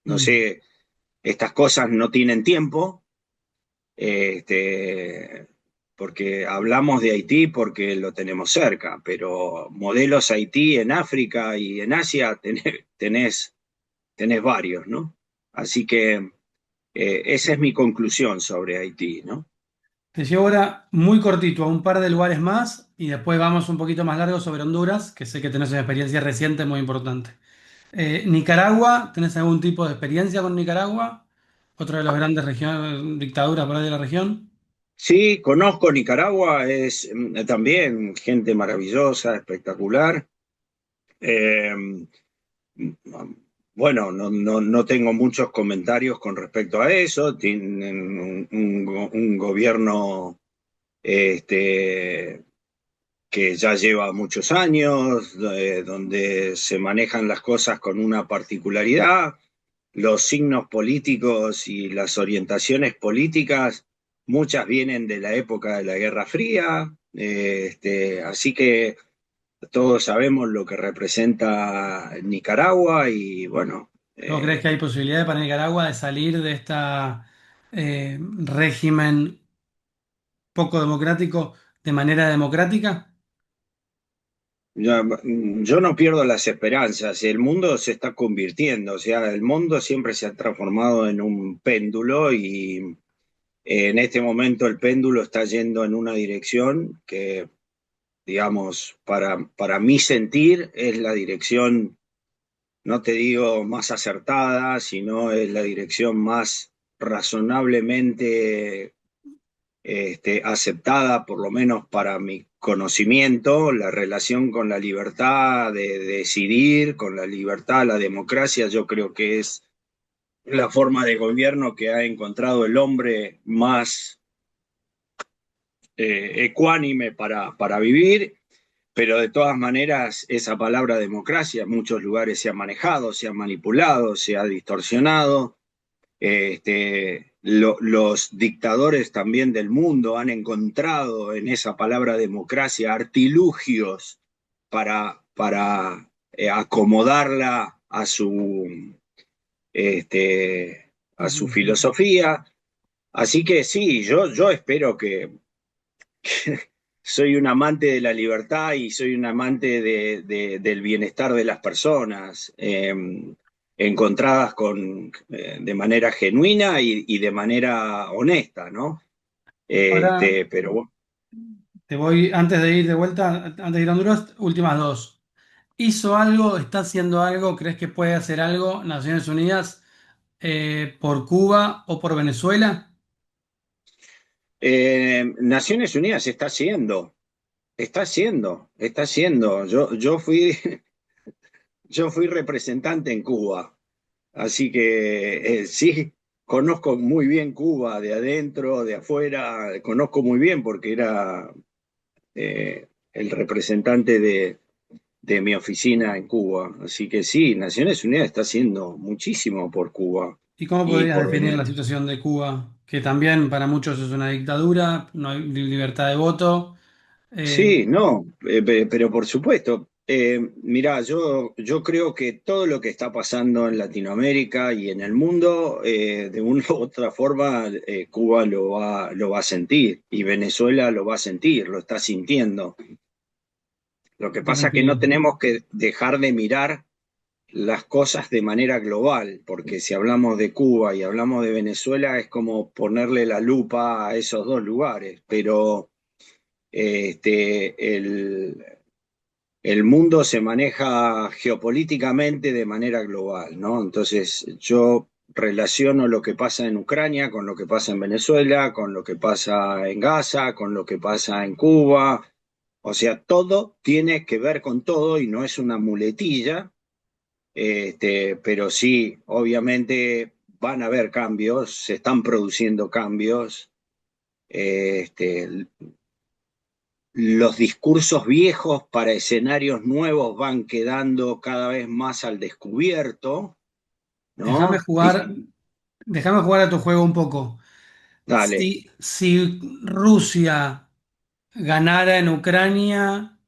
no Mm. sé, estas cosas no tienen tiempo. Este, porque hablamos de Haití porque lo tenemos cerca, pero modelos Haití en África y en Asia tenés varios, ¿no? Así que esa es mi conclusión sobre Haití, ¿no? Te llevo ahora muy cortito a un par de lugares más y después vamos un poquito más largo sobre Honduras, que sé que tenés una experiencia reciente muy importante. Nicaragua, ¿tenés algún tipo de experiencia con Nicaragua? Otra de las grandes dictaduras por ahí de la región. Sí, conozco Nicaragua, es también gente maravillosa, espectacular. Eh, bueno, no tengo muchos comentarios con respecto a eso. Tienen un gobierno este, que ya lleva muchos años, donde se manejan las cosas con una particularidad. Los signos políticos y las orientaciones políticas, muchas vienen de la época de la Guerra Fría, así que todos sabemos lo que representa Nicaragua y bueno, ¿Vos crees que hay posibilidades para Nicaragua de salir de régimen poco democrático de manera democrática? yo no pierdo las esperanzas, el mundo se está convirtiendo, o sea, el mundo siempre se ha transformado en un péndulo y en este momento el péndulo está yendo en una dirección que, digamos, para mi sentir es la dirección, no te digo más acertada, sino es la dirección más razonablemente aceptada, por lo menos para mi conocimiento, la relación con la libertad de decidir, con la libertad, la democracia, yo creo que es la forma de gobierno que ha encontrado el hombre más ecuánime para vivir, pero de todas maneras esa palabra democracia en muchos lugares se ha manejado, se ha manipulado, se ha distorsionado. Los dictadores también del mundo han encontrado en esa palabra democracia artilugios para acomodarla a su filosofía. Así que sí, yo espero que soy un amante de la libertad y soy un amante del bienestar de las personas, encontradas de manera genuina y de manera honesta, ¿no? Ahora Pero te voy, antes de ir de vuelta, antes de ir a Honduras, últimas dos. ¿Hizo algo, está haciendo algo, crees que puede hacer algo Naciones Unidas por Cuba o por Venezuela? Naciones Unidas está haciendo, está haciendo. Yo fui representante en Cuba. Así que sí, conozco muy bien Cuba, de adentro, de afuera, conozco muy bien porque era el representante de mi oficina en Cuba. Así que sí, Naciones Unidas está haciendo muchísimo por Cuba ¿Y cómo y podrías por definir la Venezuela. situación de Cuba? Que también para muchos es una dictadura, no hay libertad de voto. Eh, Sí, no, pero por supuesto. Mirá, yo creo que todo lo que está pasando en Latinoamérica y en el mundo, de una u otra forma, Cuba lo va a sentir y Venezuela lo va a sentir, lo está sintiendo. Lo que ¿Qué pasa es que sentido? no tenemos que dejar de mirar las cosas de manera global, porque si hablamos de Cuba y hablamos de Venezuela es como ponerle la lupa a esos dos lugares, pero el mundo se maneja geopolíticamente de manera global, ¿no? Entonces yo relaciono lo que pasa en Ucrania con lo que pasa en Venezuela, con lo que pasa en Gaza, con lo que pasa en Cuba. O sea, todo tiene que ver con todo y no es una muletilla, pero sí, obviamente van a haber cambios, se están produciendo cambios. Este, los discursos viejos para escenarios nuevos van quedando cada vez más al descubierto, Déjame ¿no? jugar, déjame jugar a tu juego un poco. Dale. Si Rusia ganara en Ucrania,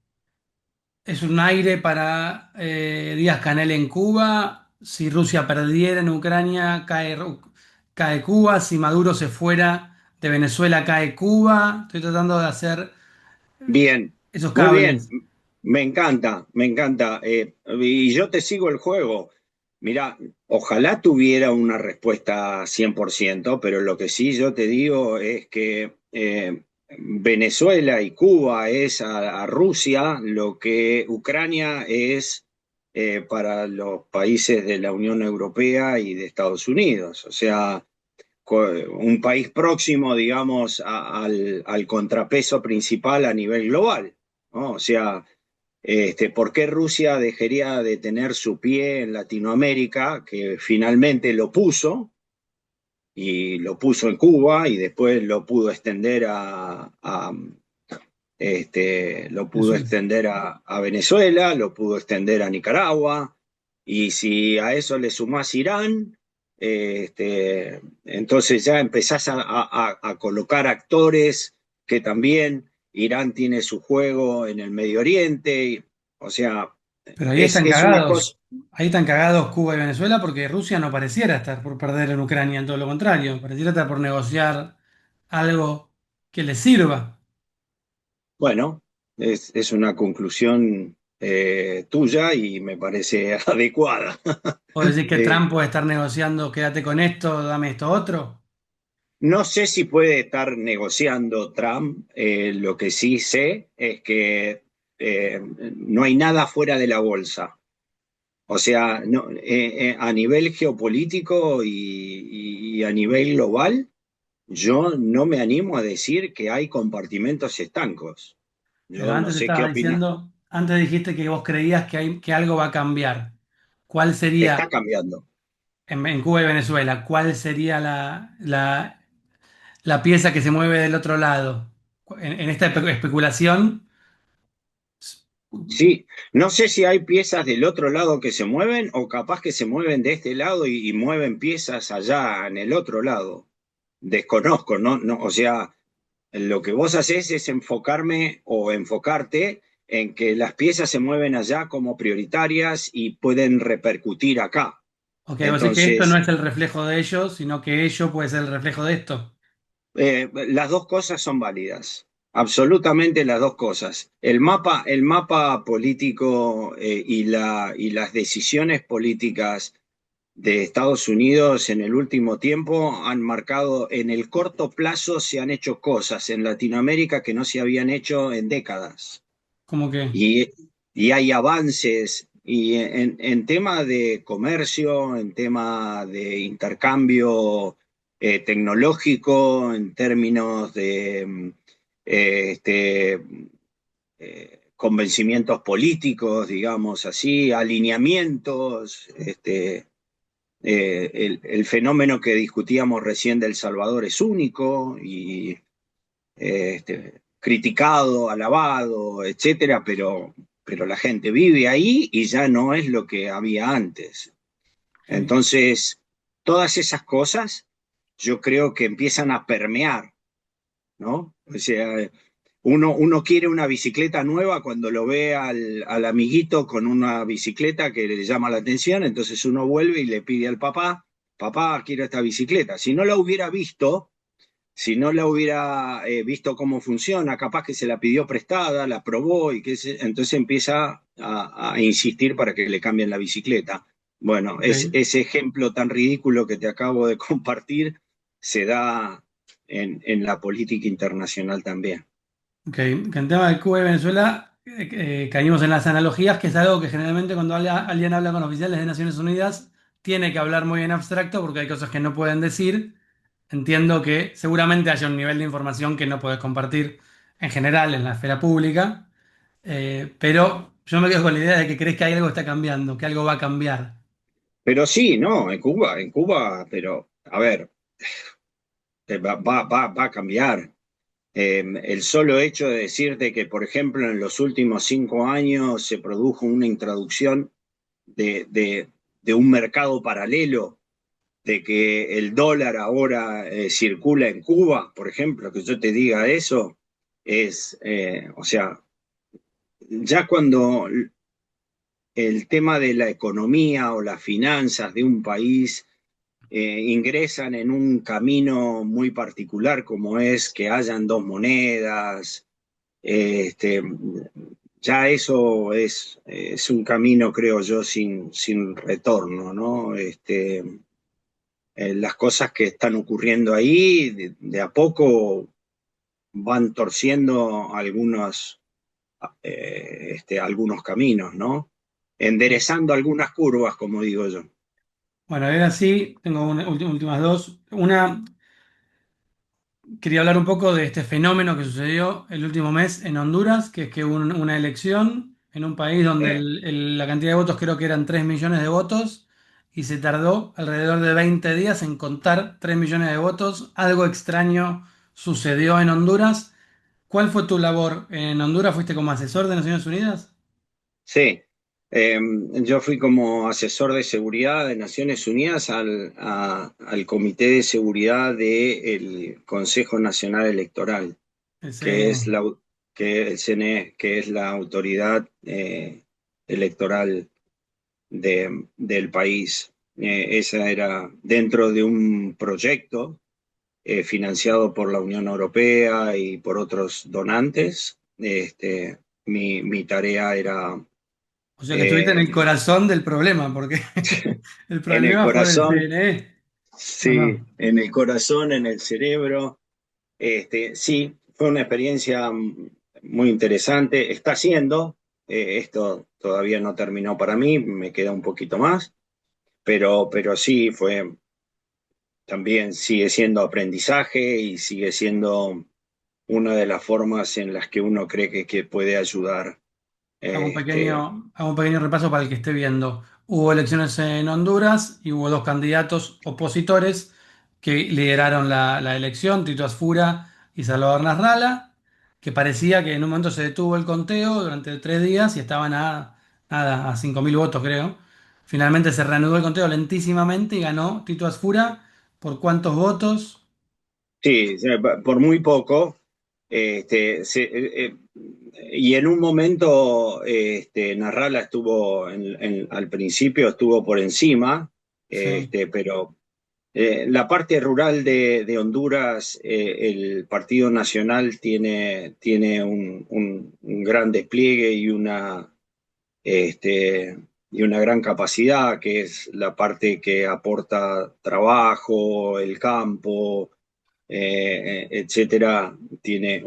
es un aire para Díaz-Canel en Cuba. Si Rusia perdiera en Ucrania, cae Cuba. Si Maduro se fuera de Venezuela cae Cuba. Estoy tratando de hacer Bien, esos muy bien, cables. me encanta, me encanta. Y yo te sigo el juego. Mira, ojalá tuviera una respuesta 100%, pero lo que sí yo te digo es que Venezuela y Cuba es a Rusia lo que Ucrania es para los países de la Unión Europea y de Estados Unidos. O sea, un país próximo, digamos, al contrapeso principal a nivel global, ¿no? O sea, ¿por qué Rusia dejaría de tener su pie en Latinoamérica, que finalmente lo puso, y lo puso en Cuba, y después lo pudo extender lo pudo Venezuela. extender a Venezuela, lo pudo extender a Nicaragua, y si a eso le sumás Irán, entonces ya empezás a colocar actores que también Irán tiene su juego en el Medio Oriente, o sea, Pero ahí es, están es una cosa. cagados. Ahí están cagados Cuba y Venezuela porque Rusia no pareciera estar por perder en Ucrania, en todo lo contrario. Pareciera estar por negociar algo que les sirva. Bueno, es una conclusión tuya y me parece adecuada. O decir que Eh, Trump puede estar negociando, quédate con esto, dame esto otro. No sé si puede estar negociando Trump. Lo que sí sé es que no hay nada fuera de la bolsa. O sea, a nivel geopolítico y a nivel global, yo no me animo a decir que hay compartimentos estancos. Pero Yo no antes sé qué estaba opina. diciendo, antes dijiste que vos creías que algo va a cambiar. ¿Cuál Está sería, cambiando. en Cuba y Venezuela, cuál sería la pieza que se mueve del otro lado? En esta especulación, Sí, no sé si hay piezas del otro lado que se mueven o capaz que se mueven de este lado y mueven piezas allá en el otro lado. Desconozco, ¿no? No, o sea, lo que vos hacés es enfocarme o enfocarte en que las piezas se mueven allá como prioritarias y pueden repercutir acá. ok, vos decís que esto no Entonces, es el reflejo de ellos, sino que ello puede ser el reflejo de esto. las dos cosas son válidas, absolutamente las dos cosas. El mapa político y las decisiones políticas de Estados Unidos en el último tiempo han marcado, en el corto plazo se han hecho cosas en Latinoamérica que no se habían hecho en décadas. Como que, Y, y hay avances y en tema de comercio, en tema de intercambio tecnológico, en términos de convencimientos políticos, digamos así, alineamientos, el fenómeno que discutíamos recién de El Salvador es único y criticado, alabado, etcétera, pero la gente vive ahí y ya no es lo que había antes. ok. Entonces, todas esas cosas yo creo que empiezan a permear, ¿no? O sea, uno quiere una bicicleta nueva cuando lo ve al amiguito con una bicicleta que le llama la atención, entonces uno vuelve y le pide al papá, papá, quiero esta bicicleta. Si no la hubiera visto, si no la hubiera visto cómo funciona, capaz que se la pidió prestada, la probó y entonces empieza a insistir para que le cambien la bicicleta. Bueno, Ok. ese ejemplo tan ridículo que te acabo de compartir se da en la política internacional también. Ok, que en tema de Cuba y Venezuela caímos en las analogías, que es algo que generalmente cuando alguien habla con oficiales de Naciones Unidas tiene que hablar muy en abstracto porque hay cosas que no pueden decir. Entiendo que seguramente haya un nivel de información que no puedes compartir en general en la esfera pública, pero yo me quedo con la idea de que crees que hay algo que está cambiando, que algo va a cambiar. Pero sí, no, en Cuba, pero a ver, va a cambiar. El solo hecho de decirte que, por ejemplo, en los últimos 5 años se produjo una introducción de un mercado paralelo, de que el dólar ahora circula en Cuba, por ejemplo, que yo te diga eso, o sea, ya cuando el tema de la economía o las finanzas de un país ingresan en un camino muy particular como es que hayan dos monedas. Este, ya eso es un camino, creo yo, sin retorno, ¿no? Las cosas que están ocurriendo ahí, de a poco van torciendo algunos caminos, ¿no? Enderezando algunas curvas, como digo yo. Bueno, ahora sí, tengo últimas dos. Una, quería hablar un poco de este fenómeno que sucedió el último mes en Honduras, que es que hubo una elección en un país donde Eh, la cantidad de votos creo que eran 3 millones de votos y se tardó alrededor de 20 días en contar 3 millones de votos. Algo extraño sucedió en Honduras. ¿Cuál fue tu labor en Honduras? ¿Fuiste como asesor de Naciones Unidas? sí, yo fui como asesor de seguridad de Naciones Unidas al Comité de Seguridad del Consejo Nacional Electoral, El que es CNE. el CNE, que es la autoridad electoral del país. Esa era dentro de un proyecto financiado por la Unión Europea y por otros donantes. Mi tarea era O sea que estuviste en eh, el corazón del problema, porque el en el problema fue del corazón, CNE. ¿O sí, no? en el corazón, en el cerebro. Sí, fue una experiencia muy interesante. Está siendo, esto todavía no terminó para mí, me queda un poquito más, pero sí, también sigue siendo aprendizaje y sigue siendo una de las formas en las que uno cree que puede ayudar. Hago un pequeño repaso para el que esté viendo. Hubo elecciones en Honduras y hubo dos candidatos opositores que lideraron la elección, Tito Asfura y Salvador Nasralla, que parecía que en un momento se detuvo el conteo durante 3 días y estaban nada, a 5.000 votos, creo. Finalmente se reanudó el conteo lentísimamente y ganó Tito Asfura. ¿Por cuántos votos? Sí, o sea, por muy poco. Y en un momento, Narrala estuvo, al principio estuvo por encima, Sí. pero la parte rural de Honduras, el Partido Nacional tiene un gran despliegue este, y una gran capacidad, que es la parte que aporta trabajo, el campo, etcétera. Tiene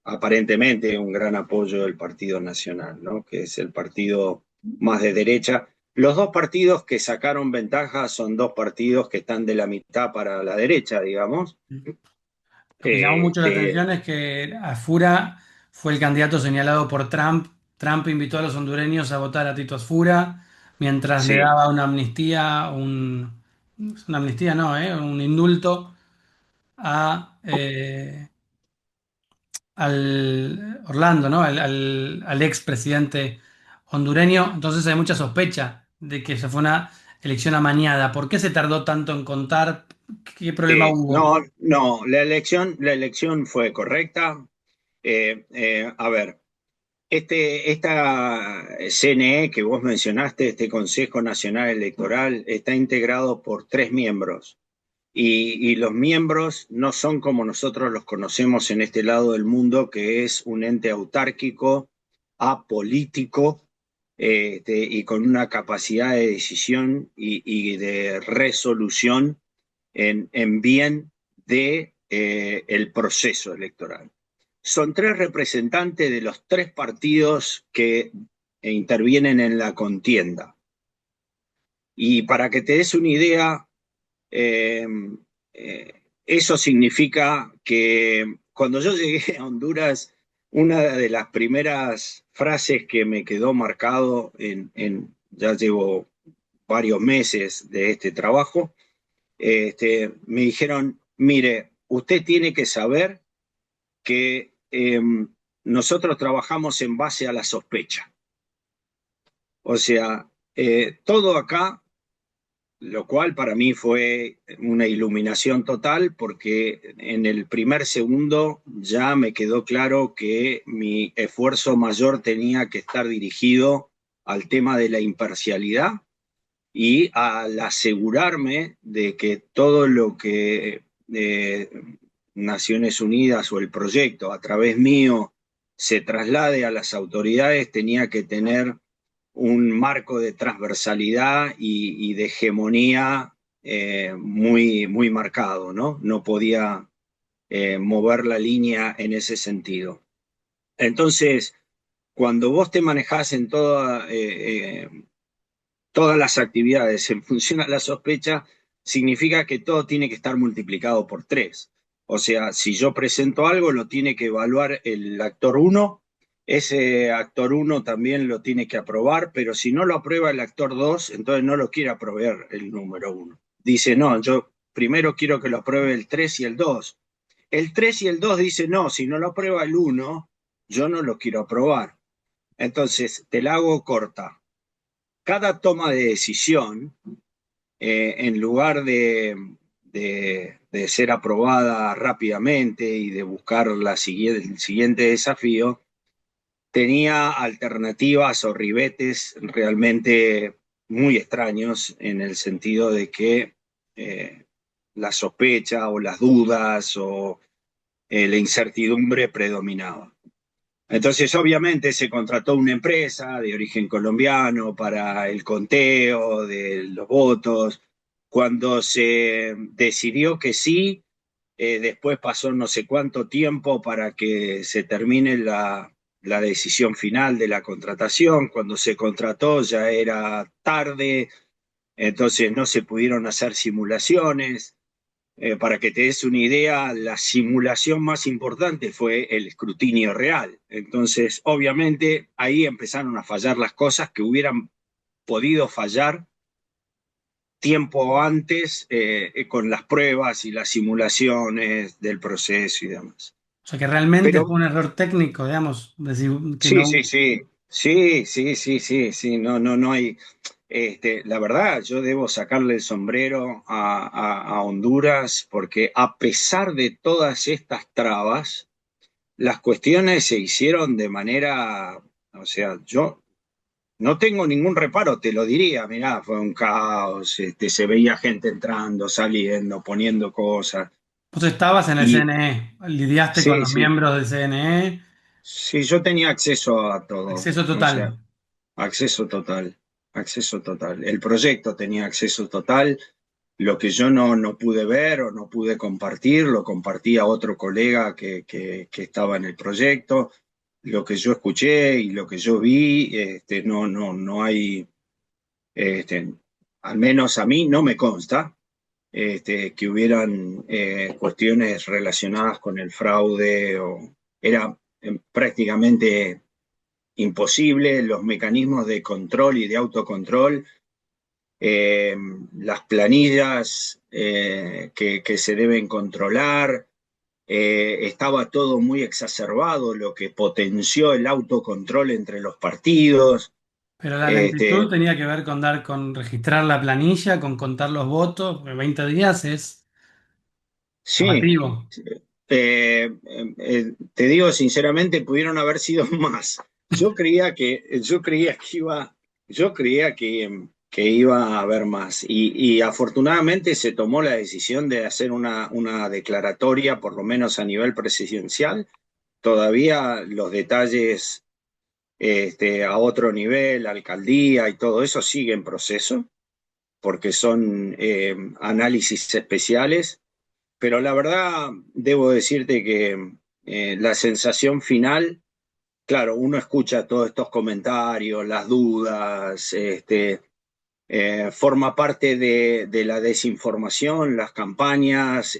aparentemente un gran apoyo del Partido Nacional, ¿no? Que es el partido más de derecha. Los dos partidos que sacaron ventaja son dos partidos que están de la mitad para la derecha, digamos. Lo que llamó mucho la Este, atención es que Asfura fue el candidato señalado por Trump. Trump invitó a los hondureños a votar a Tito Asfura mientras le sí, daba una amnistía, una amnistía no, un indulto a al Orlando, ¿no? Al expresidente hondureño. Entonces hay mucha sospecha de que se fue una elección amañada. ¿Por qué se tardó tanto en contar? ¿Qué problema hubo? no, no, la elección fue correcta. A ver, esta CNE que vos mencionaste, este Consejo Nacional Electoral, está integrado por 3 miembros. Y los miembros no son como nosotros los conocemos en este lado del mundo, que es un ente autárquico, apolítico, y con una capacidad de decisión y de resolución en bien de, el proceso electoral. Son 3 representantes de los 3 partidos que intervienen en la contienda. Y para que te des una idea, eh, eso significa que cuando yo llegué a Honduras, una de las primeras frases que me quedó marcado ya llevo varios meses de este trabajo, me dijeron, mire, usted tiene que saber que nosotros trabajamos en base a la sospecha. O sea, todo acá, lo cual para mí fue una iluminación total, porque en el primer segundo ya me quedó claro que mi esfuerzo mayor tenía que estar dirigido al tema de la imparcialidad y al asegurarme de que todo lo que Naciones Unidas o el proyecto a través mío se traslade a las autoridades, tenía que tener un marco de transversalidad y de hegemonía muy marcado, ¿no? No podía mover la línea en ese sentido. Entonces, cuando vos te manejás en todas las actividades en función a la sospecha, significa que todo tiene que estar multiplicado por 3. O sea, si yo presento algo, lo tiene que evaluar el actor uno, ese actor uno también lo tiene que aprobar, pero si no lo aprueba el actor 2, entonces no lo quiere aprobar el número uno. Dice, no, yo primero quiero que lo apruebe el 3 y el 2. El 3 y el 2 dice, no, si no lo aprueba el uno, yo no lo quiero aprobar. Entonces, te la hago corta. Cada toma de decisión, en lugar de ser aprobada rápidamente y de buscar el siguiente desafío, tenía alternativas o ribetes realmente muy extraños en el sentido de que la sospecha o las dudas o la incertidumbre predominaba. Entonces, obviamente, se contrató una empresa de origen colombiano para el conteo de los votos. Cuando se decidió que sí, después pasó no sé cuánto tiempo para que se termine la decisión final de la contratación. Cuando se contrató ya era tarde, entonces no se pudieron hacer simulaciones. Para que te des una idea, la simulación más importante fue el escrutinio real. Entonces, obviamente, ahí empezaron a fallar las cosas que hubieran podido fallar tiempo antes con las pruebas y las simulaciones del proceso y demás. O sea que realmente Pero fue un error técnico, digamos, decir que sí, no. sí, sí, sí, no hay. La verdad, yo debo sacarle el sombrero a Honduras porque a pesar de todas estas trabas, las cuestiones se hicieron de manera, o sea, yo no tengo ningún reparo, te lo diría, mirá, fue un caos, se veía gente entrando, saliendo, poniendo cosas. Vos estabas en el Y CNE, lidiaste con sí, los sí, miembros del CNE, sí, yo tenía acceso a todo, acceso o total. sea, acceso total, acceso total. El proyecto tenía acceso total. Lo que yo no pude ver o no pude compartir, lo compartía otro colega que estaba en el proyecto. Lo que yo escuché y lo que yo vi, no hay, este, al menos a mí no me consta, que hubieran cuestiones relacionadas con el fraude o era prácticamente imposible. Los mecanismos de control y de autocontrol, eh, las planillas que se deben controlar, estaba todo muy exacerbado, lo que potenció el autocontrol entre los partidos. Pero la lentitud Este, tenía que ver con dar, con registrar la planilla, con contar los votos, porque 20 días es sí, llamativo. te digo sinceramente, pudieron haber sido más. Yo creía que iba a haber más. Y afortunadamente se tomó la decisión de hacer una declaratoria, por lo menos a nivel presidencial. Todavía los detalles a otro nivel, alcaldía y todo eso sigue en proceso, porque son análisis especiales, pero la verdad debo decirte que la sensación final, claro, uno escucha todos estos comentarios, las dudas, forma parte de la desinformación, las campañas,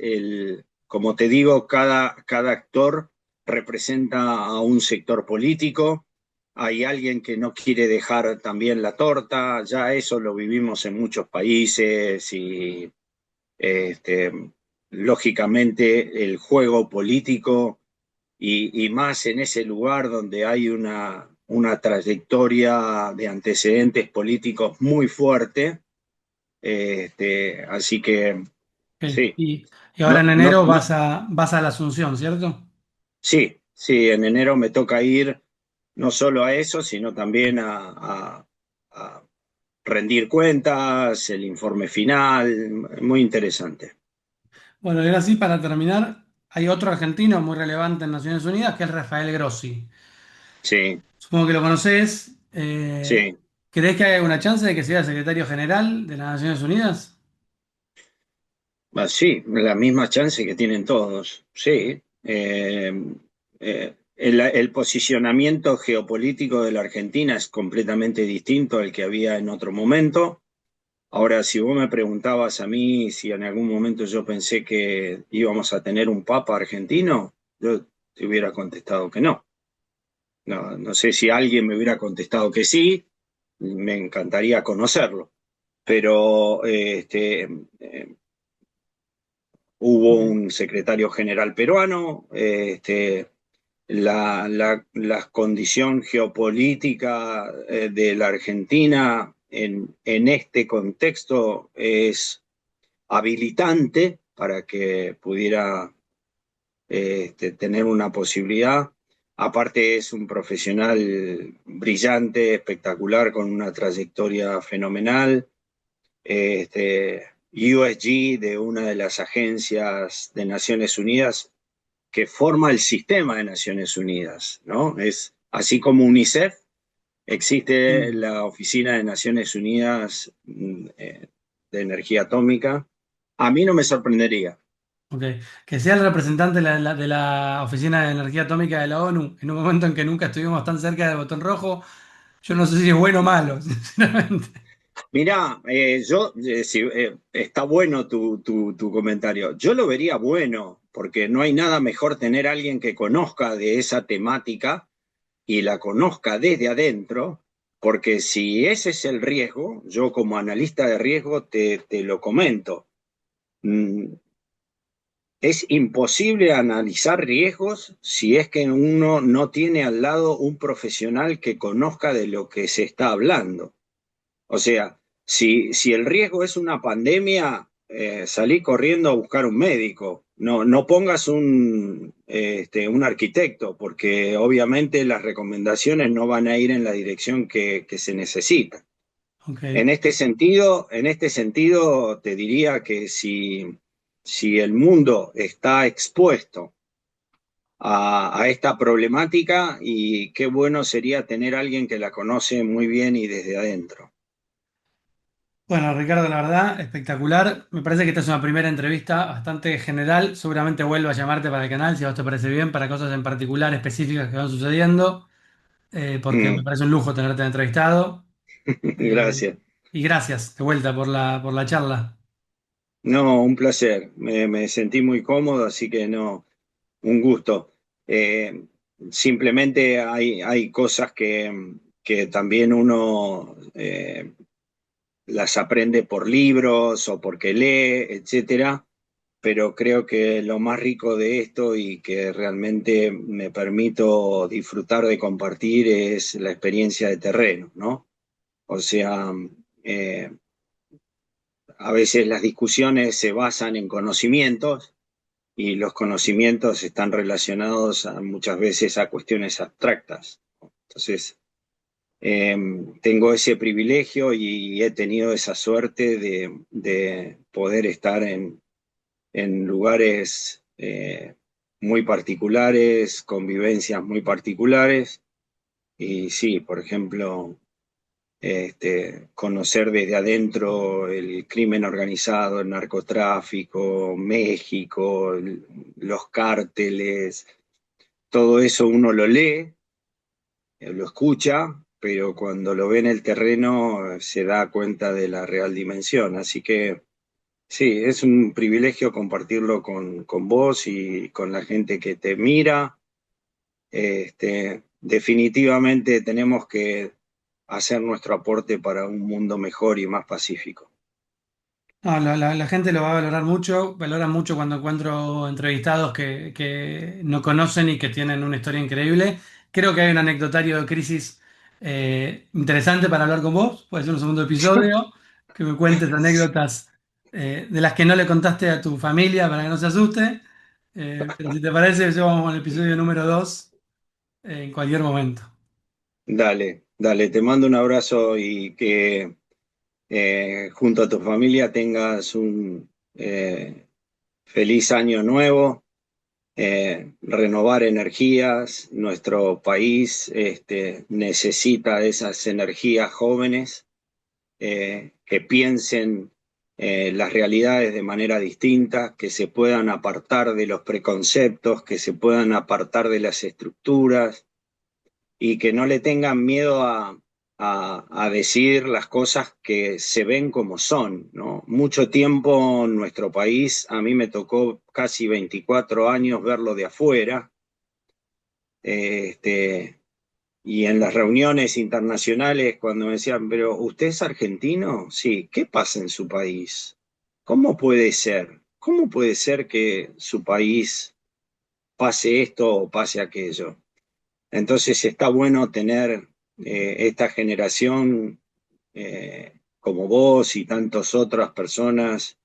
como te digo, cada actor representa a un sector político. Hay alguien que no quiere dejar también la torta, ya eso lo vivimos en muchos países y este, lógicamente el juego político y más en ese lugar donde hay una trayectoria de antecedentes políticos muy fuerte. Así que Ok. sí, Y ahora no, en no, enero no, vas a la Asunción, ¿cierto? sí, sí, en enero me toca ir no solo a eso, sino también a rendir cuentas, el informe final, muy interesante. Bueno, y ahora sí, para terminar, hay otro argentino muy relevante en Naciones Unidas, que es Rafael Grossi. Sí, Supongo que lo conoces. sí. ¿Crees que hay alguna chance de que sea secretario general de las Naciones Unidas? Sí, la misma chance que tienen todos, sí. El posicionamiento geopolítico de la Argentina es completamente distinto al que había en otro momento. Ahora, si vos me preguntabas a mí si en algún momento yo pensé que íbamos a tener un papa argentino, yo te hubiera contestado que no. No, no sé si alguien me hubiera contestado que sí, me encantaría conocerlo. Pero hubo un secretario general peruano, la condición geopolítica de la Argentina en este contexto es habilitante para que pudiera tener una posibilidad. Aparte es un profesional brillante, espectacular, con una trayectoria fenomenal. USG, de una de las agencias de Naciones Unidas que forma el sistema de Naciones Unidas, ¿no? Es así como UNICEF, existe Sí. la Oficina de Naciones Unidas de Energía Atómica. A mí no me sorprendería. Ok. Que sea el representante de la Oficina de Energía Atómica de la ONU en un momento en que nunca estuvimos tan cerca del botón rojo, yo no sé si es bueno o malo, sinceramente. Mirá, está bueno tu comentario. Yo lo vería bueno, porque no hay nada mejor tener a alguien que conozca de esa temática y la conozca desde adentro, porque si ese es el riesgo, yo como analista de riesgo te lo comento. Mm, Es imposible analizar riesgos si es que uno no tiene al lado un profesional que conozca de lo que se está hablando. O sea, si el riesgo es una pandemia, salí corriendo a buscar un médico. No, no pongas un arquitecto, porque obviamente las recomendaciones no van a ir en la dirección que se necesita. Ok. En este sentido, te diría que si el mundo está expuesto a esta problemática, y qué bueno sería tener a alguien que la conoce muy bien y desde adentro. Bueno, Ricardo, la verdad, espectacular. Me parece que esta es una primera entrevista bastante general. Seguramente vuelvo a llamarte para el canal, si a vos te parece bien, para cosas en particular específicas que van sucediendo, porque me Mm. parece un lujo tenerte entrevistado. Eh, Gracias. y gracias de vuelta por la charla. No, un placer. Me sentí muy cómodo, así que no, un gusto. Eh, Simplemente hay cosas que también uno las aprende por libros o porque lee, etcétera, pero creo que lo más rico de esto y que realmente me permito disfrutar de compartir es la experiencia de terreno, ¿no? O sea, eh, a veces las discusiones se basan en conocimientos y los conocimientos están relacionados muchas veces a cuestiones abstractas. Entonces, eh, tengo ese privilegio y he tenido esa suerte de poder estar en lugares muy particulares, convivencias muy particulares. Y sí, por ejemplo, conocer desde adentro el crimen organizado, el narcotráfico, México, los cárteles, todo eso uno lo lee, lo escucha, pero cuando lo ve en el terreno se da cuenta de la real dimensión. Así que sí, es un privilegio compartirlo con vos y con la gente que te mira. Definitivamente tenemos que hacer nuestro aporte para un mundo mejor y más pacífico. No, la gente lo va a valorar mucho, valora mucho cuando encuentro entrevistados que no conocen y que tienen una historia increíble. Creo que hay un anecdotario de crisis interesante para hablar con vos, puede ser un segundo episodio, que me cuentes anécdotas de las que no le contaste a tu familia para que no se asuste. Pero si te parece, yo vamos al episodio número 2 en cualquier momento. Dale, dale, te mando un abrazo y que junto a tu familia tengas un feliz año nuevo. Renovar energías. Nuestro país necesita esas energías jóvenes que piensen las realidades de manera distinta, que se puedan apartar de los preconceptos, que se puedan apartar de las estructuras y que no le tengan miedo a decir las cosas que se ven como son, ¿no? Mucho tiempo en nuestro país, a mí me tocó casi 24 años verlo de afuera, y en las reuniones internacionales cuando me decían, pero ¿usted es argentino? Sí, ¿qué pasa en su país? ¿Cómo puede ser? ¿Cómo puede ser que su país pase esto o pase aquello? Entonces está bueno tener esta generación como vos y tantas otras personas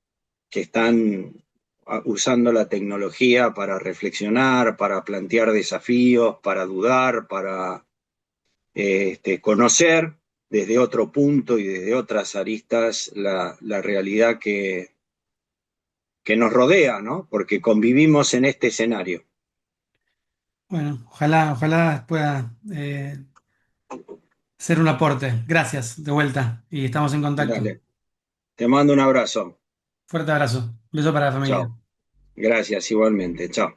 que están usando la tecnología para reflexionar, para plantear desafíos, para dudar, para conocer desde otro punto y desde otras aristas la realidad que nos rodea, ¿no? Porque convivimos en este escenario. Bueno, ojalá pueda ser un aporte. Gracias, de vuelta. Y estamos en contacto. Dale, te mando un abrazo. Fuerte abrazo. Beso para la familia. Chao. Gracias, igualmente. Chao.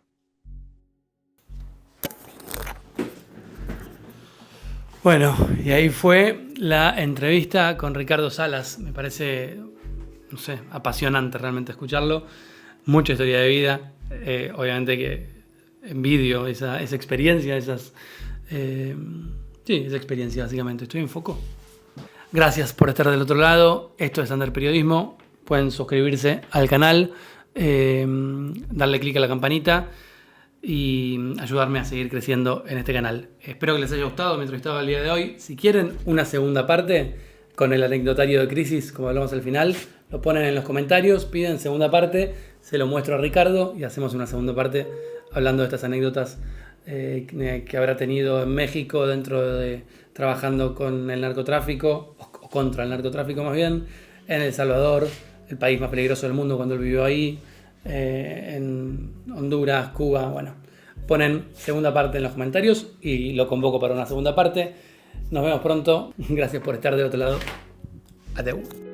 Bueno, y ahí fue la entrevista con Ricardo Salas. Me parece, no sé, apasionante realmente escucharlo. Mucha historia de vida. Obviamente que envidio esa experiencia, esa experiencia básicamente. Estoy en foco. Gracias por estar del otro lado. Esto es Under Periodismo. Pueden suscribirse al canal, darle clic a la campanita y ayudarme a seguir creciendo en este canal. Espero que les haya gustado mi entrevistado el día de hoy. Si quieren una segunda parte con el anecdotario de crisis, como hablamos al final, lo ponen en los comentarios, piden segunda parte, se lo muestro a Ricardo y hacemos una segunda parte hablando de estas anécdotas que habrá tenido en México trabajando con el narcotráfico, o contra el narcotráfico más bien, en El Salvador, el país más peligroso del mundo cuando él vivió ahí, en Honduras, Cuba. Bueno, ponen segunda parte en los comentarios y lo convoco para una segunda parte. Nos vemos pronto. Gracias por estar del otro lado. Adeu.